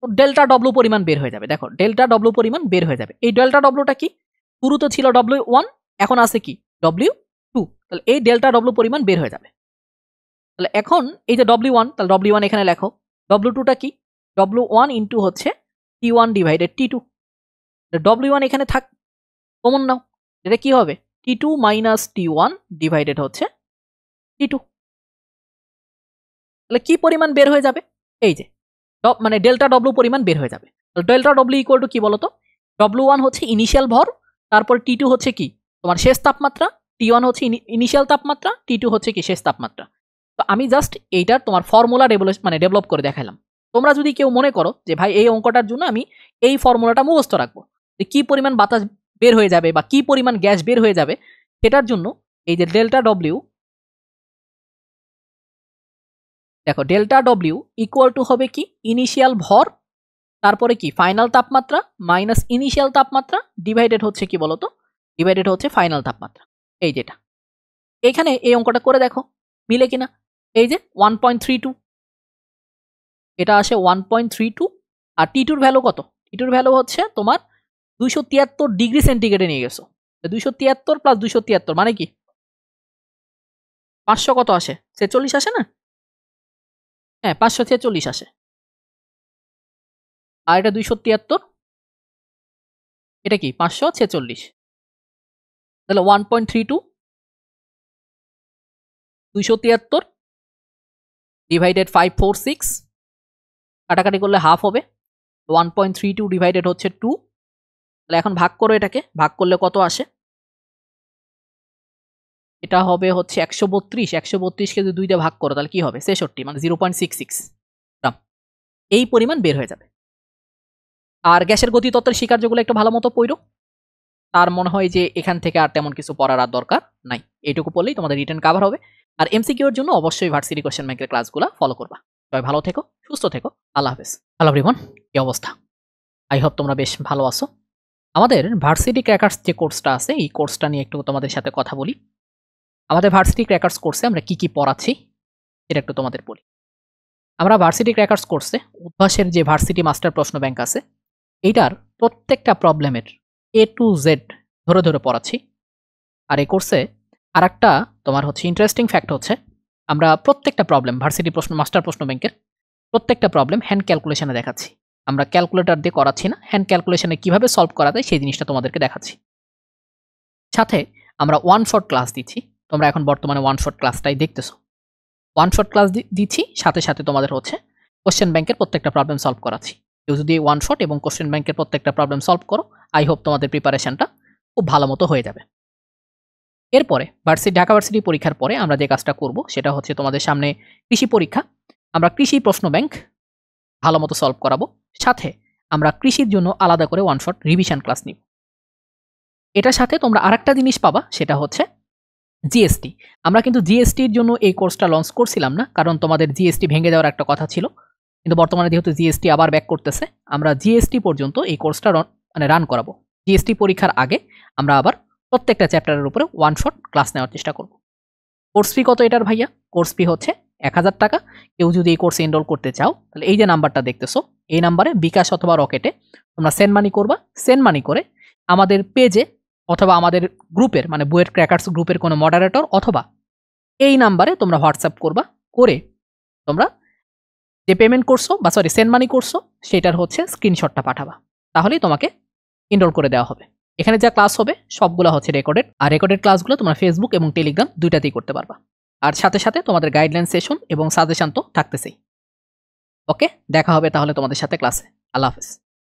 [SPEAKER 1] তো ডেল্টা ডব্লিউ পরিমাণ বের হয়ে যাবে, দেখো ডেল্টা ডব্লিউ পরিমাণ বের হয়ে যাবে। এই ডেল্টা ডব্লিউটা কি, শুরুতে ছিল W1, এখন আছে কি W2, তাহলে এই ডেল্টা W পরিমাণ বের হয়ে যাবে। তাহলে এখন এই যে W1, তাহলে W1 এখানে লেখো, W2টা কি, W1 ইন্টু হচ্ছে T1 ডিভাইডেড T2, W1 এখানে থাক, কমন নাও, এটা কি হবে T2 মাইনাস T1 ডিভাইডেড হচ্ছে T2। তাহলে কি পরিমাণ বের হয়ে যাবে, এই যে মানে ডেল্টা W পরিমাণ বের হয়ে যাবে। ডেল্টা W ইকুয়াল টু কি বলতো, W1 হচ্ছে ইনিশিয়াল ভর, তারপর T2 হচ্ছে কি তোমার শেষ তাপমাত্রা, T1 হচ্ছে ইনিশিয়াল তাপমাত্রা, T2 হচ্ছে কি শেষ তাপমাত্রা। তো আমি জাস্ট এইটার তোমার ফর্মুলা ডেভেলপ করে দেখাইলাম। তোমরা যদি কেউ মনে করো যে ভাই এই অঙ্কটার জন্য আমি এই ফর্মুলাটা মুখস্থ রাখবো, যে কি পরিমাণ বাতাস বের হয়ে যাবে বা কি পরিমাণ গ্যাস বের হয়ে যাবে, সেটার জন্য এই যে ডেল্টা W, দেখো ডেল্টা W ইকুয়াল টু হবে কি ইনিশিয়াল ভর, তারপরে কি ফাইনাল তাপমাত্রা মাইনাস ইনিশিয়াল তাপমাত্রা ডিভাইডেড হচ্ছে কি বলতো, ডিভাইডেড হচ্ছে ফাইনাল তাপমাত্রা। এই যেটা এখানে এই অঙ্কটা করে দেখো মিলে কিনা, এই যে 1.32, এটা আসে 1.32, আর T2 ভ্যালু কত, T2 ভ্যালু হচ্ছে তোমার 273 ডিগ্রি সেন্টিগ্রেডে নিয়ে গেছো। 273 প্লাস 273 মানে কি 500 কত আসে, 46 আসে না, হ্যাঁ 546 আসে, আর এটা 273, এটা কি 546, তাহলে 1.32 273 ডিভাইডেড 546, কাটাকাটি করলে হাফ হবে, 1.32 ডিভাইডেড হচ্ছে 2, তাহলে এখন ভাগ করো, এটাকে ভাগ করলে কত আসে, এটা হবে হচ্ছে 132, 132কে যদি 2 দিয়ে ভাগ করো তাহলে কি হবে 66, মানে 0.66 গ্রাম, এই পরিমাণ বের হয়ে যাবে। আর গ্যাসের গতিতত্ত্বের শিকার্যগুলো একটু ভালো মতো পড়ো, তার মনে হয় যে এখান থেকে আর তেমন কিছু পড়ার আর দরকার নাই, এইটুকু পড়লেই তোমাদের রিটেন কভার হবে। আর এমসিকিউর জন্য অবশ্যই ভার্সিটি কোশ্চেন ব্যাংকের ক্লাসগুলো ফলো করবা। সবাই ভালো থেকো, সুস্থ থেকো, আল্লাহ হাফেজ। হ্যালো এভরিওয়ান, কি অবস্থা, আই হোপ তোমরা বেশ ভালো আছো। আমাদের ভার্সিটি ক্র্যাকার্স যে কোর্সটা আছে, এই কোর্সটা নিয়ে একটু তোমাদের সাথে কথা বলি। আমাদের ভার্সিটি ক্র্যাকার্স কোর্সে আমরা কি কি পড়াচ্ছি সেটা একটু তোমাদের বলি। আমরা ভার্সিটি ক্র্যাকার্স কোর্সে উদ্ভাসের যে ভার্সিটি মাস্টার প্রশ্ন ব্যাংক আছে, এইটার প্রত্যেকটা প্রবলেমের A to Z ধরে ধরে পড়াচ্ছি। আর এই কোর্সে আর একটা তোমার হচ্ছে ইন্টারেস্টিং ফ্যাক্ট হচ্ছে, আমরা প্রত্যেকটা প্রবলেম ভার্সিটি প্রশ্ন মাস্টার প্রশ্ন ব্যাংকের প্রত্যেকটা প্রবলেম হ্যান্ড ক্যালকুলেশনে দেখাচ্ছি। আমরা ক্যালকুলেটর দিয়ে করাচ্ছি না, হ্যান্ড ক্যালকুলেশনে কিভাবে সলভ করা যায় সেই জিনিসটা তোমাদেরকে দেখাচ্ছি। সাথে আমরা ওয়ান শট ক্লাস দিচ্ছি, তোমরা এখন বর্তমানে ওয়ান শট ক্লাসটাই দেখতেছো। ওয়ান শট ক্লাস দিচ্ছি, সাথে সাথে তোমাদের হচ্ছে কোশ্চেন ব্যাংকের প্রত্যেকটা প্রবলেম সলভ করাচ্ছি। কেউ যদি ওয়ান শট এবং কোশ্চেন ব্যাংকের প্রত্যেকটা প্রবলেম সলভ করো, আই হোপ তোমাদের প্রিপারেশনটা খুব ভালো মতো হয়ে যাবে। এরপরে ঢাকা ভার্সিটি পরীক্ষার পরে আমরা যে কাজটা করব সেটা হচ্ছে তোমাদের সামনে কৃষি পরীক্ষা, আমরা কৃষি প্রশ্ন ব্যাংক ভালো মতো সলভ করাবো। সাথে আমরা কৃষির জন্য আলাদা করে ওয়ান শট রিভিশন ক্লাস নিব। এটার সাথে তোমরা আরেকটা জিনিস পাবা, সেটা হচ্ছে জিএসটি। আমরা কিন্তু জিএসটির জন্য এই কোর্সটা লঞ্চ করছিলাম না, কারণ তোমাদের জিএসটি ভেঙে যাওয়ার একটা কথা ছিল। কিন্তু বর্তমানে যেহেতু জিএসটি আবার ব্যাক করতেছে, আমরা জিএসটি পর্যন্ত এই কোর্সটা রান করাবো। জিএসটি পরীক্ষার আগে আমরা আবার প্রত্যেকটা চ্যাপ্টারের উপরে ওয়ান শট ক্লাস নেওয়ার চেষ্টা করব। কোর্স ফি কত এটার ভাইয়া? কোর্স ফি হচ্ছে 1000 টাকা। কেউ যদি এই কোর্সে এনরোল করতে চাও, তাহলে এই যে নাম্বারটা দেখতেছো, এই নাম্বারে বিকাশ অথবা রকেটে তোমরা সেন্ড মানি করবা। সেন্ড মানি করে আমাদের পেজে অথবা আমাদের গ্রুপের মানে বুয়েট ক্র্যাকার্স গ্রুপের কোনো মডারেটর অথবা এই নাম্বারে তোমরা হোয়াটসঅ্যাপ করবা, করে তোমরা যে পেমেন্ট করছো বা সরি সেন্ড মানি করছো সেটার হচ্ছে স্ক্রিনশটটা পাঠাবা, তাহলেই তোমাকে এনরোল করে দেওয়া হবে। এখানে যা ক্লাস হবে সবগুলো হচ্ছে রেকর্ডেড, আর রেকর্ডেড ক্লাসগুলো তোমরা ফেসবুক এবং টেলিগ্রাম দুইটাতেই করতে পারবা। আর সাথে সাথে তোমাদের গাইডলাইন সেশন এবং সাজেশন তো থাকতেছেই। ওকে, দেখা হবে তাহলে তোমাদের সাথে ক্লাসে। আল্লাহ হাফেজ।